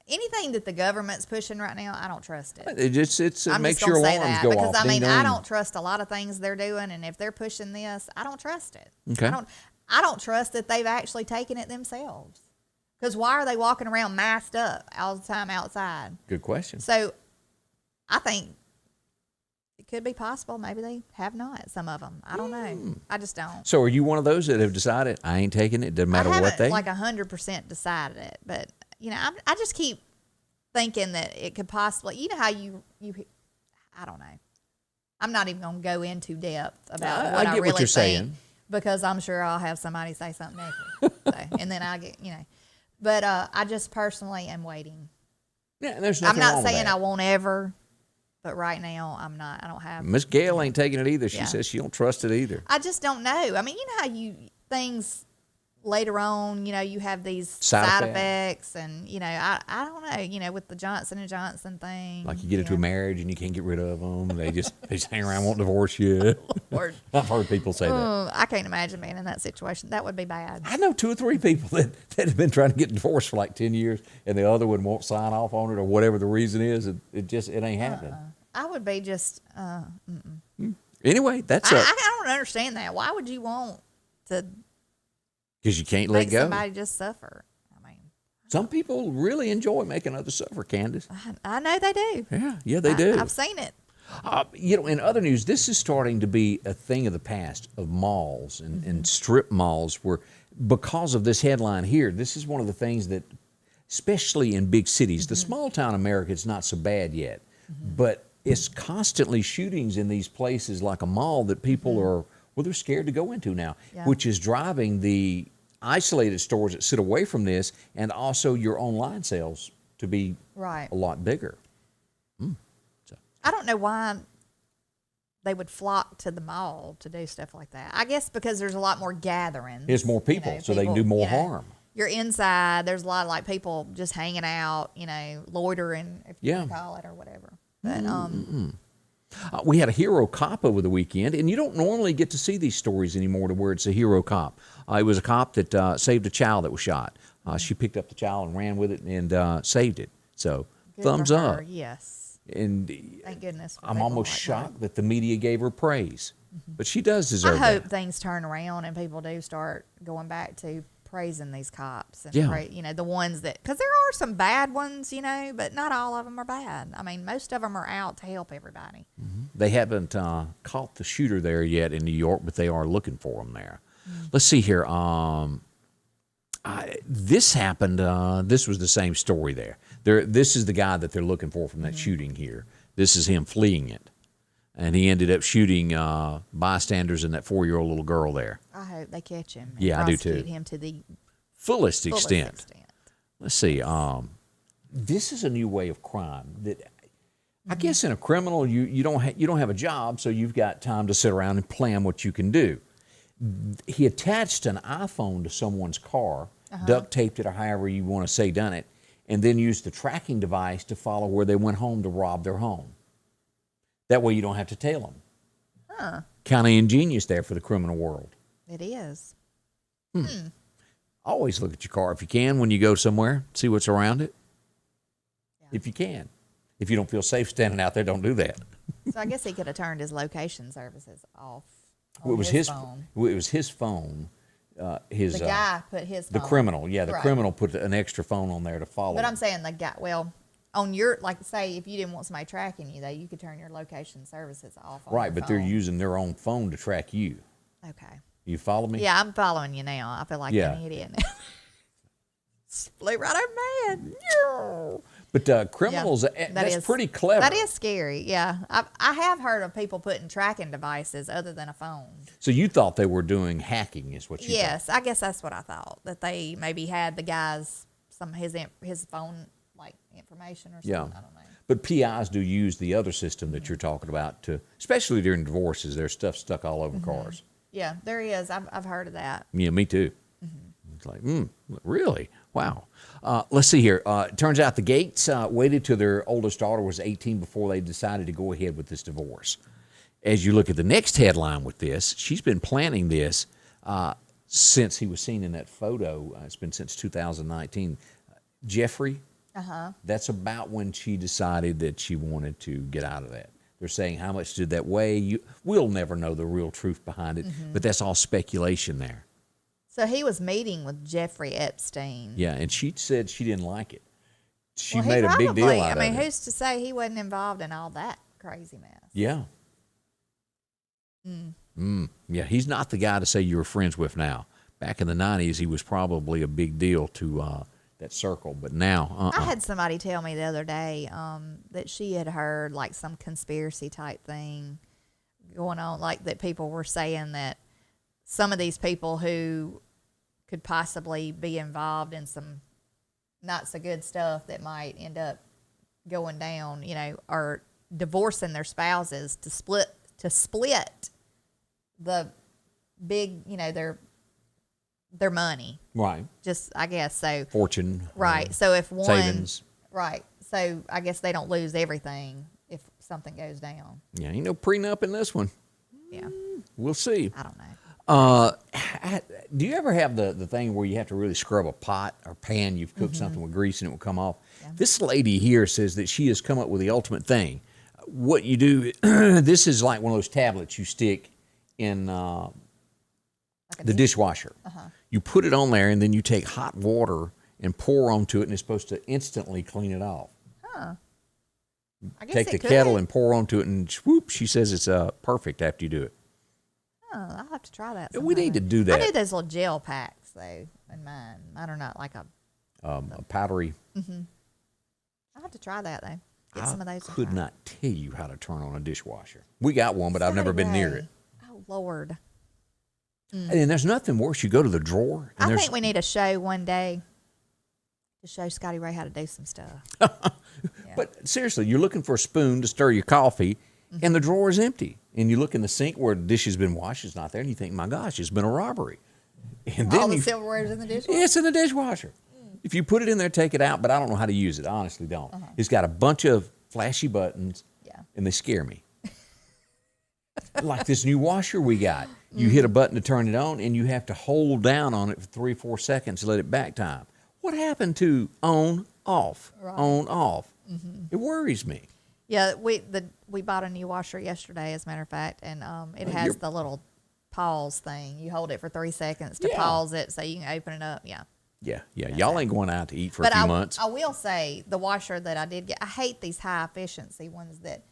Anything that the government's pushing right now, I don't trust it. It makes your alarms go off. Because I don't trust a lot of things they're doing, and if they're pushing this, I don't trust it. Okay. I don't trust that they've actually taken it themselves. Because why are they walking around masked up all the time outside? Good question. So I think could be possible. Maybe they have not. Some of them. I don't know. I just don't. So are you one of those that have decided I ain't taking it? Doesn't matter I what haven't they. like 100% decided it, but I just keep thinking that it could possibly. You know how you I don't know. I'm not even going to go into depth about what I get really what you're think saying. because I'm sure I'll have somebody say something negative, so, and then I get But I just personally am waiting. Yeah, there's I'm nothing not wrong with saying that. I won't ever, but right now I'm not. I don't have. Miss Gail ain't taking it either. She Yeah. says she don't trust it either. I just don't know. I mean, you know how things later on, you have these Side side effects. effects, and I don't know, with the Johnson & Johnson thing. Like you get into a marriage and you can't get rid of them. They just hang around, won't divorce you. Lord. I've heard people say that. I can't imagine being in that situation. That would be bad. I know 2 or 3 people that have been trying to get divorced for like 10 years, and the other one won't sign off on it or whatever the reason is. It ain't happening. I would be just. Anyway, that's I don't understand that. Why would you want to because you can't let make go. somebody just suffer? I mean, Some people really enjoy making others suffer, Candace. I know they do. Yeah, they do. I've seen it. In other news, this is starting to be a thing of the past of malls and strip malls where, because of this headline here, this is one of the things that, especially in big cities, the small town America, it's not so bad yet, but it's constantly shootings in these places like a mall that people are, they're scared to go into now, which is driving the isolated stores that sit away from this and also your online sales to be Right. a lot bigger. I don't know why they would flock to the mall to do stuff like that. I guess because there's a lot more gatherings. There's more people, so they can do more harm. You're inside. There's a lot of like people just hanging out, loitering, if you want to call it, or whatever. But We had a hero cop over the weekend, and you don't normally get to see these stories anymore to where it's a hero cop. It was a cop that saved a child that was shot. She picked up the child and ran with it and saved it. So good thumbs for up. her, yes. And Thank goodness. For I'm people almost like shocked that the media gave her praise, but she does that. deserve I hope that. things turn around and people do start going back to praising these cops and the ones that, because there are some bad ones, but not all of them are bad. I mean, most of them are out to help everybody. They haven't caught the shooter there yet in New York, but they are looking for him there. Let's see here. This happened. This was the same story there. This is the guy that they're looking for from that shooting here. This is him fleeing it. And he ended up shooting bystanders and that 4-year-old little girl there. I hope they catch him. And Yeah, I do too. prosecute him to the Fullest fullest extent. extent. Let's see. This is a new way of crime that I guess in a criminal you don't have a job, so you've got time to sit around and plan what you can do. He attached an iPhone to someone's car, duct taped it or however you want to say done it, and then used the tracking device to follow where they went home to rob their home. That way you don't have to tail them. Kind of ingenious there for the criminal world. It is. Always look at your car if you can when you go somewhere, see what's around it. Yeah. If you can. If you don't feel safe standing out there, don't do that. So I guess he could have turned his location services off. It was his phone. It was his phone. The guy put his phone. The criminal, the Right. criminal put an extra phone on there to follow. But I'm saying the guy, on your, say, if you didn't want somebody tracking you, though, you could turn your location services off on right, your but they're phone. using their own phone to track you. Okay. You follow me? Yeah, I'm following you now. I feel like an idiot. Flew right over man. But criminals, that's pretty clever. That is scary, yeah. I have heard of people putting tracking devices other than a phone. So you thought they were doing hacking is what you Yes, thought. I guess that's what I thought. That they maybe had the guy's, his phone, information or something. Yeah. I don't know. But PIs do use the other system that you're talking about to, especially during divorces, there's stuff stuck all over cars. Yeah, there is. I've heard of that. Yeah, me too. It's like, really? Wow. Let's see here. It turns out the Gates waited till their oldest daughter was 18 before they decided to go ahead with this divorce. As you look at the next headline with this, she's been planning this since he was seen in that photo. It's been since 2019. Jeffrey, that's about when she decided that she wanted to get out of that. They're saying, how much did that weigh? We'll never know the real truth behind it, but that's all speculation there. So he was meeting with Jeffrey Epstein. Yeah, and she said she didn't like it. She Well, made a big deal out of it. who's to say he wasn't involved in all that crazy mess? Yeah. Yeah, he's not the guy to say you were friends with now. Back in the 90s, he was probably a big deal to that circle, but now, I had somebody tell me the other day that she had heard like some conspiracy type thing going on, like that people were saying that some of these people who could possibly be involved in some not so good stuff that might end up going down, are divorcing their spouses to split the big, their money. right, Just, I guess, so. fortune, Right. So if one. savings. Right. So I guess they don't lose everything if something goes down. Yeah, ain't no prenup in this one. Yeah. We'll see. I don't know. Do you ever have the thing where you have to really scrub a pot or pan? You've cooked something with grease and it will come off. Yeah. This lady here says that she has come up with the ultimate thing. What you do, this is like one of those tablets you stick in Like a the dishwasher. You put it on there, and then you take hot water and pour onto it, and it's supposed to instantly clean it off. Huh. I guess Take it the could. kettle and pour onto it, and whoop, she says it's perfect after you do it. Oh, I'll have to try that. We need to sometime. do that. I do those little gel packs though in mine. I don't know, like A powdery. I'll have to try that though. Get some of those. I could and try. not tell you how to turn on a dishwasher. We got one, but I've never been near it. Oh Lord. And there's nothing worse. You go to the drawer, and I there's think we need a show one day to show Scotty Ray how to do some stuff. But seriously, you're looking for a spoon to stir your coffee, and the drawer is empty. And you look in the sink where the dish has been washed, it's not there, and you think, my gosh, it's been a robbery. And then All the silverware's in the dishwasher. it's in the dishwasher. If you put it in there, take it out, but I don't know how to use it. I honestly don't. It's got a bunch of flashy buttons, Yeah. and they scare me. Like this new washer we got. You hit a button to turn it on, and you have to hold down on it for 3-4 seconds to let it back time. What happened to on, off, on, off? It worries me. Yeah, we bought a new washer yesterday, as a matter of fact, and it has the little pause thing. You hold it for 3 seconds to pause it so you can open it up. Yeah. Yeah. Y'all ain't going out to eat for a But few months. I will say the washer that I did get, I hate these high efficiency ones that,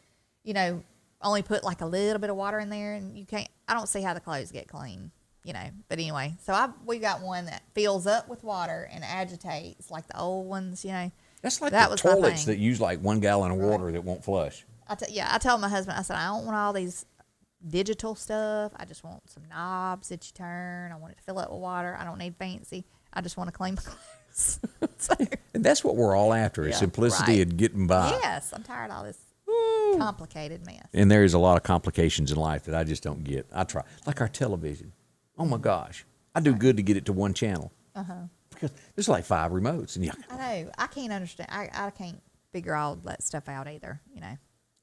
only put like a little bit of water in there and I don't see how the clothes get clean, But anyway, so we got one that fills up with water and agitates like the old ones, That's like that the was my toilets thing. that use like 1 gallon of water that won't flush. I told my husband, I said, I don't want all these digital stuff. I just want some knobs that you turn. I want it to fill up with water. I don't need fancy. I just want to clean my clothes. So, And that's what we're all after, is Yeah, simplicity right. and getting by. yes, I'm tired of all this complicated mess. And there is a lot of complications in life that I just don't get. I try. Like our television. Oh, my gosh. I do good to get it to one channel. Because there's like 5 remotes. And I know. I can't understand. I can't figure all that stuff out either,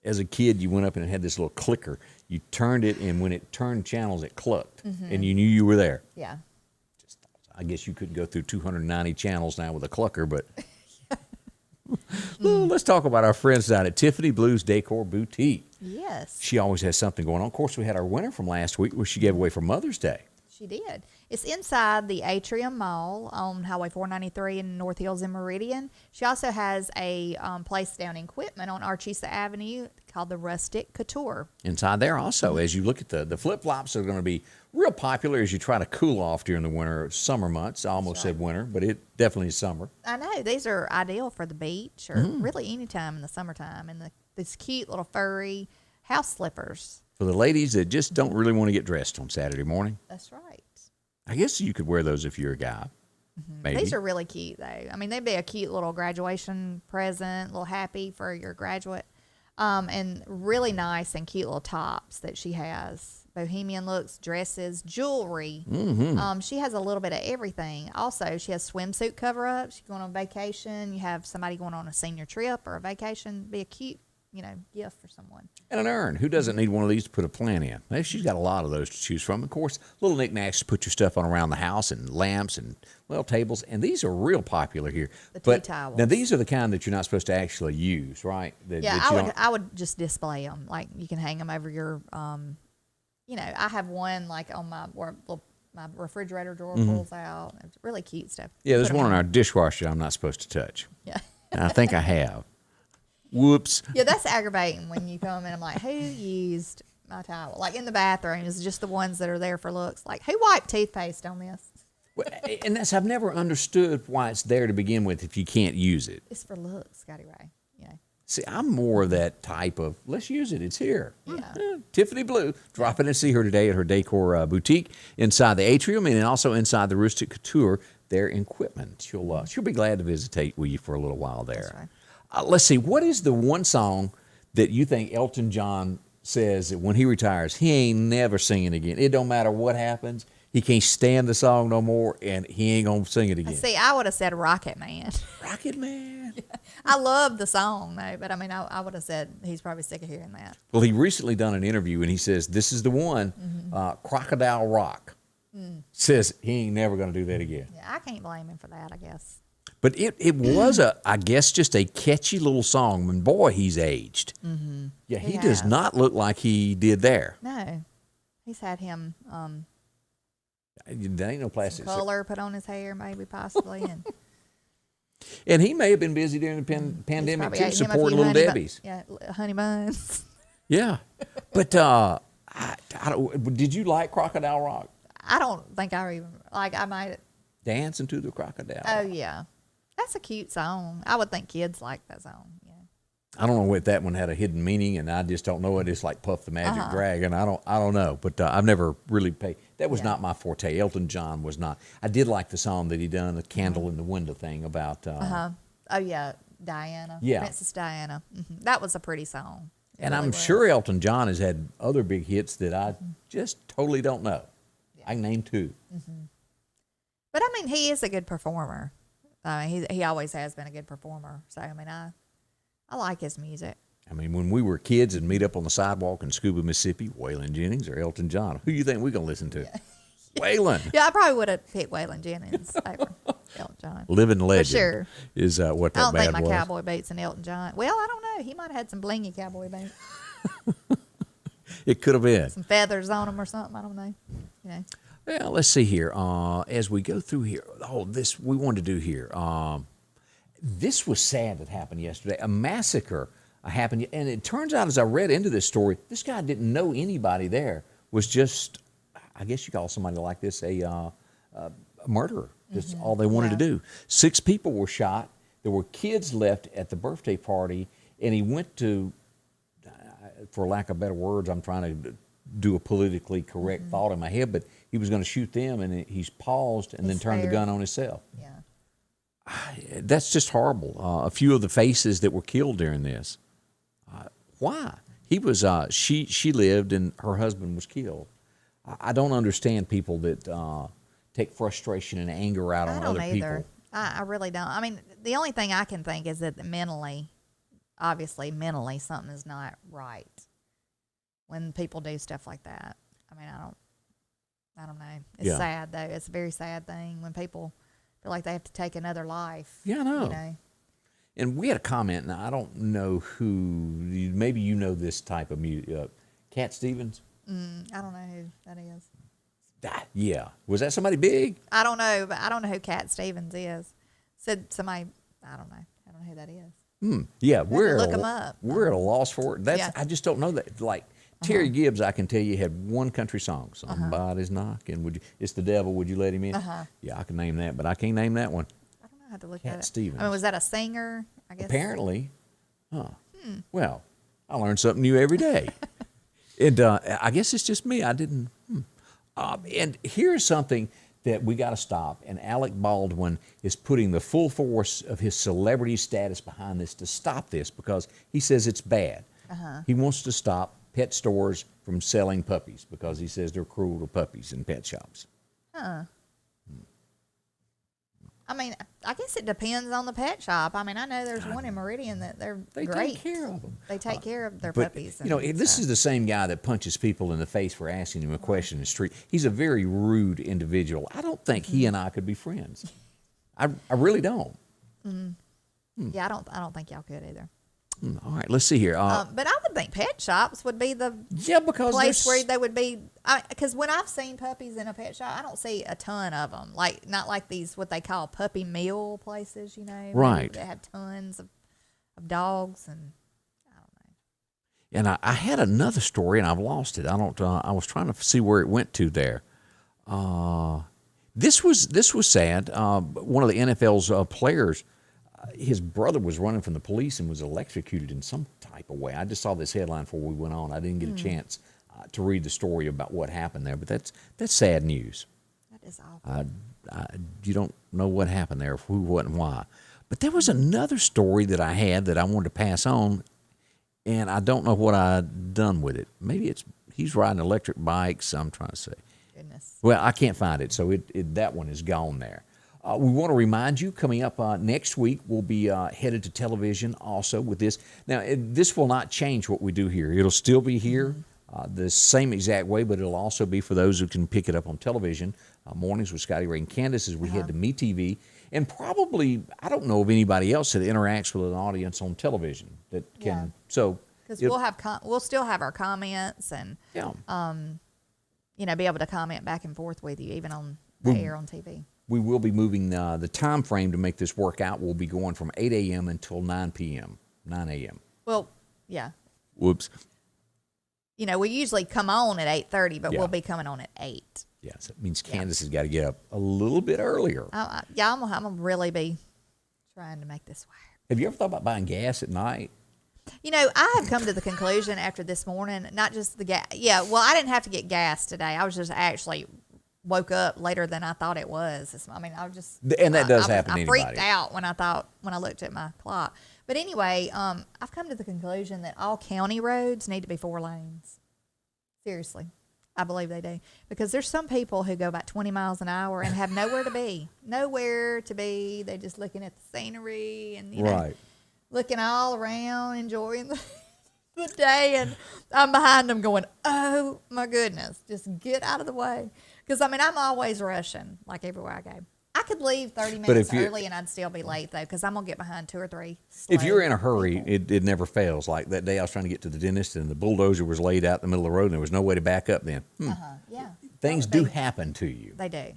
as a kid, you went up and it had this little clicker. You turned it, and when it turned channels, it clucked. And you knew you were there. Yeah. I guess you couldn't go through 290 channels now with a clucker, but well, let's talk about our friends down at Tiffanys Decor Boutique. Yes, She always has something going on. Of course, we had our winner from last week, where she gave away for Mother's Day. she did. It's inside the Atrium Mall on Highway 493 in North Hills in Meridian. She also has a place down in Quitman on Archisa Avenue called the Rustic Couture. Inside there also, as you look at the flip-flops are going to be real popular as you try to cool off during the winter, summer months. I almost said winter, but it definitely is summer. I know. These are ideal for the beach or really any time in the summertime. And these cute little furry house slippers. For the ladies that just don't really want to get dressed on Saturday morning, That's right. I guess you could wear those if you're a guy. Maybe. These are really cute, though. I mean, they'd be a cute little graduation present, a little happy for your graduate. And really nice and cute little tops that she has. Bohemian looks, dresses, jewelry. She has a little bit of everything. Also, she has swimsuit cover-ups. You're going on vacation. You have somebody going on a senior trip or a vacation. Be a cute, gift for someone. And an urn. Who doesn't need one of these to put a plant in? Maybe she's got a lot of those to choose from. Of course, little knickknacks to put your stuff on around the house, and lamps and, tables. And these are real popular here. The tea But towels. now, these are the kind that you're not supposed to actually use, right? That Yeah, you don't- I would just display them. Like, you can hang them over your, I have one, like, on my refrigerator drawer pulls out. It's really cute stuff. Yeah, there's Put 'em one in in. our dishwasher I'm not supposed to touch. Yeah. And I think I have. Whoops. Yeah, that's aggravating when you come in. I'm like, who used my towel. Like in the bathroom, it's just the ones that are there for looks. Like, who wiped toothpaste on this? Well, and I've never understood why it's there to begin with if you can't use it. It's for looks, Scotty Ray. Yeah. See, I'm more of that type of, let's use it, it's here. Yeah. Tiffany Blue, dropping in to see her today at her decor boutique inside the atrium and also inside the Rustic Couture there in Quitman. She'll be glad to visitate with you for a little while there. That's right. Let's see, what is the one song that you think Elton John says that when he retires, he ain't never singing again? It don't matter what happens. He can't stand the song no more, and he ain't going to sing it again. See, I would have said Rocket Man. Rocket Man. I love the song, though, but I mean, I would have said he's probably sick of hearing that. Well, he recently done an interview, and he says, this is the one, Crocodile Rock. Says he ain't never going to do that again. Yeah, I can't blame him for that, I guess. But it was, I guess, just a catchy little song. And boy, he's aged. Mm-hmm. Yeah, he does not look like he did there. No. He's had him There ain't no plastic. color put on his hair, maybe, possibly. And he may have been busy during the pandemic, too, ate him a supporting few Little Debbie's. honey buns. Yeah. But did you like Crocodile Rock? I don't think I even, I might. Dancing to the Crocodile. Oh, yeah. That's a cute song. I would think kids like that song. Yeah. I don't know if that one had a hidden meaning, and I just don't know it. It's like Puff the Magic Dragon. I don't know, but I've never really paid. That was not my forte. Elton John was not. I did like the song that he done, the candle in the window thing about. Oh yeah, Diana. Yeah. Princess Diana. That was a pretty song. It And really I'm was. sure Elton John has had other big hits that I just totally don't know. Yeah. I can name two. But I mean, he is a good performer. He always has been a good performer. So I mean, I like his music. I mean, when we were kids and meet up on the sidewalk in Scuba, Mississippi, Waylon Jennings or Elton John, who do you think we're going to listen to? Yeah. Waylon. Yeah, I probably would have picked Waylon Jennings over Elton John. Living legend. For sure. Is what that I don't bad think my was. cowboy boots and Elton John. Well, I don't know. He might have had some blingy cowboy boots. It could have been. Some feathers on them or something. I don't know. You know. Well, let's see here. As we go through here, this we wanted to do here. This was sad that happened yesterday. A massacre happened, and it turns out, as I read into this story, this guy didn't know anybody there. Was just, I guess you call somebody like this a murderer. That's all they wanted to do. 6 people were shot. There were kids left at the birthday party, and he went to, for lack of better words, I'm trying to do a politically correct thought in my head, but he was going to shoot them, and he's paused and then turned the gun on himself. Yeah. That's just horrible. A few of the faces that were killed during this. Why? He was. She lived, and her husband was killed. I don't understand people that take frustration and anger out on other people. I really don't. I mean, the only thing I can think is that mentally, something is not right when people do stuff like that. I mean, I don't know. It's sad though. It's a very sad thing when people feel like they have to take another life. Yeah, I know. You know. And we had a comment, and I don't know who. Maybe you know this type of music. Cat Stevens. I don't know who that is. Yeah. Was that somebody big? I don't know, but I don't know who Cat Stevens is. Said somebody. I don't know. I don't know who that is. Yeah, look 'em up. We're at a loss for it. I just don't know that. Like Terry Gibbs, I can tell you had one country song. Somebody's knocking. It's the devil. Would you let him in? Yeah, I can name that, but I can't name that one. I don't know how to look Cat at it. Stevens. I mean, was that a singer? I guess. Apparently. Well, I learn something new every day. And I guess it's just me. I didn't. And here's something that we got to stop. And Alec Baldwin is putting the full force of his celebrity status behind this to stop this because he says it's bad. He wants to stop pet stores from selling puppies because he says they're cruel to puppies in pet shops. I mean, I guess it depends on the pet shop. I mean, I know there's one in Meridian that they great. Take care of them. They take care of their But, puppies. you know, this is the same guy that punches people in the face for asking him a question in the street. He's a very rude individual. I don't think he and I could be friends. I really don't. Yeah, I don't think y'all could either. All right, let's see here. But I would think pet shops would be the Because place where they would be. Because when I've seen puppies in a pet shop, I don't see a ton of them. Like not like these what they call puppy meal places. You know, Right. They have tons of dogs and I don't know. And I had another story, and I've lost it. I don't. I was trying to see where it went to there. This was sad. One of the NFL's players, his brother was running from the police and was electrocuted in some type of way. I just saw this headline before we went on. I didn't get a chance to read the story about what happened there, but that's sad news. That is awful. You don't know what happened there, who, what, and why. But there was another story that I had that I wanted to pass on, and I don't know what I've done with it. Maybe he's riding electric bikes. I'm trying to say. Goodness. Well, I can't find it, so that one is gone there. We want to remind you, coming up next week, we'll be headed to television also with this. Now, this will not change what we do here. It'll still be here the same exact way, but it'll also be for those who can pick it up on television. Mornings with Scotty Ray Candace as we head to MeTV. And probably, I don't know of anybody else that interacts with an audience on television that can. Yeah. So because we'll still have our comments and be able to comment back and forth with you even on the air on TV. We will be moving the time frame to make this work out. We'll be going from 8 a.m. until 9 p.m., 9 a.m. Well, yeah. Whoops. We usually come on at 8:30, but we'll be coming on at 8. Yes, it means Candace has got to get up a little bit earlier. I'm going to really be trying to make this work. Have you ever thought about buying gas at night? I have come to the conclusion after this morning, not just the gas. Yeah, well, I didn't have to get gas today. I was just actually woke up later than I thought it was. I mean, I was just... And that does happen to anybody. I freaked out when I looked at my clock. But anyway, I've come to the conclusion that all county roads need to be 4 lanes. Seriously. I believe they do. Because there's some people who go about 20 miles an hour and have nowhere to be. Nowhere to be. They're just looking at the scenery and, looking all around, enjoying the day. And I'm behind them going, oh, my goodness, just get out of the way. Because, I'm always rushing, like everywhere I go. I could leave 30 minutes early and I'd still be late, though, because I'm going to get behind 2 or 3 If you're in a hurry, it never fails. Like that day I was trying to get to the dentist and the bulldozer was laid out in the middle of the road and there was no way to back up then. Yeah. Things do happen to you. They do.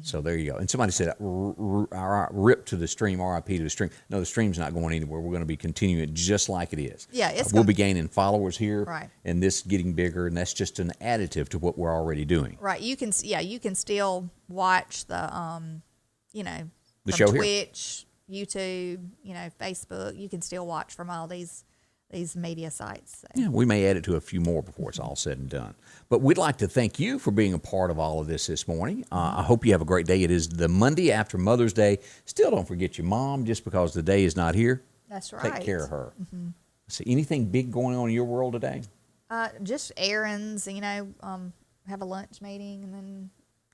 So there you go. And somebody said, rip to the stream, RIP to the stream. No, the stream's not going anywhere. We're going to be continuing it just like it is. Yeah, we'll be gaining followers here. Right. And this getting bigger, and that's just an additive to what we're already doing. Right. You can still watch the, the from show Twitch, here. YouTube, Facebook. You can still watch from all these media sites. So. Yeah, we may add it to a few more before it's all said and done. But we'd like to thank you for being a part of all of this morning. I hope you have a great day. It is the Monday after Mother's Day. Still don't forget your mom just because the day is not here. That's right. Take care of her. So anything big going on in your world today? Just errands, have a lunch meeting and then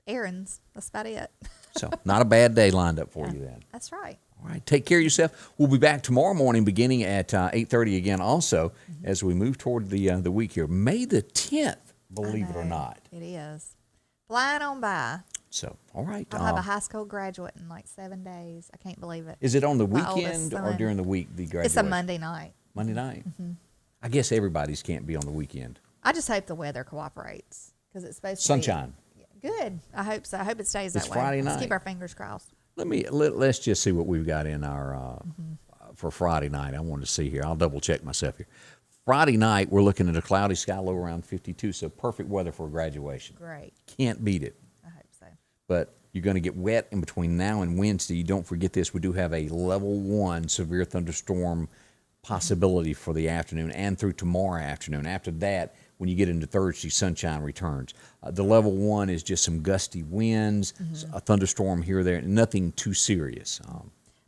errands. That's about it. So not a bad day lined up for you then. That's right. All right, take care of yourself. We'll be back tomorrow morning beginning at 8:30 again also as we move toward the week here. May the 10th, believe it or not. It is. Flying on by. So, all right. I'll have a high school graduate in like 7 days. I can't believe it. Is it on the My weekend or during the week, the graduation? It's a Monday night. Monday night? I guess everybody's can't be on the weekend. I just hope the weather cooperates because it's supposed to Sunshine. be. Good. I hope so. I hope it stays that way. It's Friday night. Let's keep our fingers crossed. Let's just see what we've got in our for Friday night. I wanted to see here. I'll double check myself here. Friday night, we're looking at a cloudy sky, low around 52, so perfect weather for a graduation. Great. Can't beat it. I hope so. But you're going to get wet in between now and Wednesday. Don't forget this. We do have a level 1 severe thunderstorm possibility for the afternoon and through tomorrow afternoon. After that, when you get into Thursday, sunshine returns. The level 1 is just some gusty winds, a thunderstorm here or there, nothing too serious.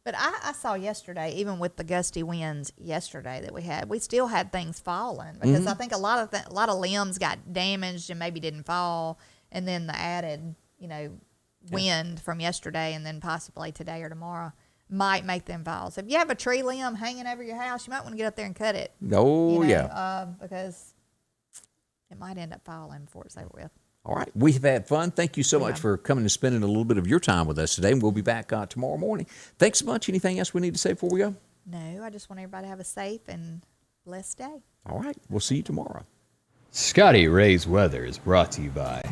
But I saw yesterday, even with the gusty winds yesterday that we still had things falling because I think a lot of limbs got damaged and maybe didn't fall, and then the added wind from yesterday and then possibly today or tomorrow might make them fall. So if you have a tree limb hanging over your house, you might want to get up there and cut it. Oh, because it might end up falling before it's over with. All right. We have had fun. Thank you so much for coming and spending a little bit of your time with us today. And we'll be back tomorrow morning. Thanks so much. Anything else we need to say before we go? No, I just want everybody to have a safe and blessed day. All right. We'll see you tomorrow. Scotty Ray's Weather is brought to you by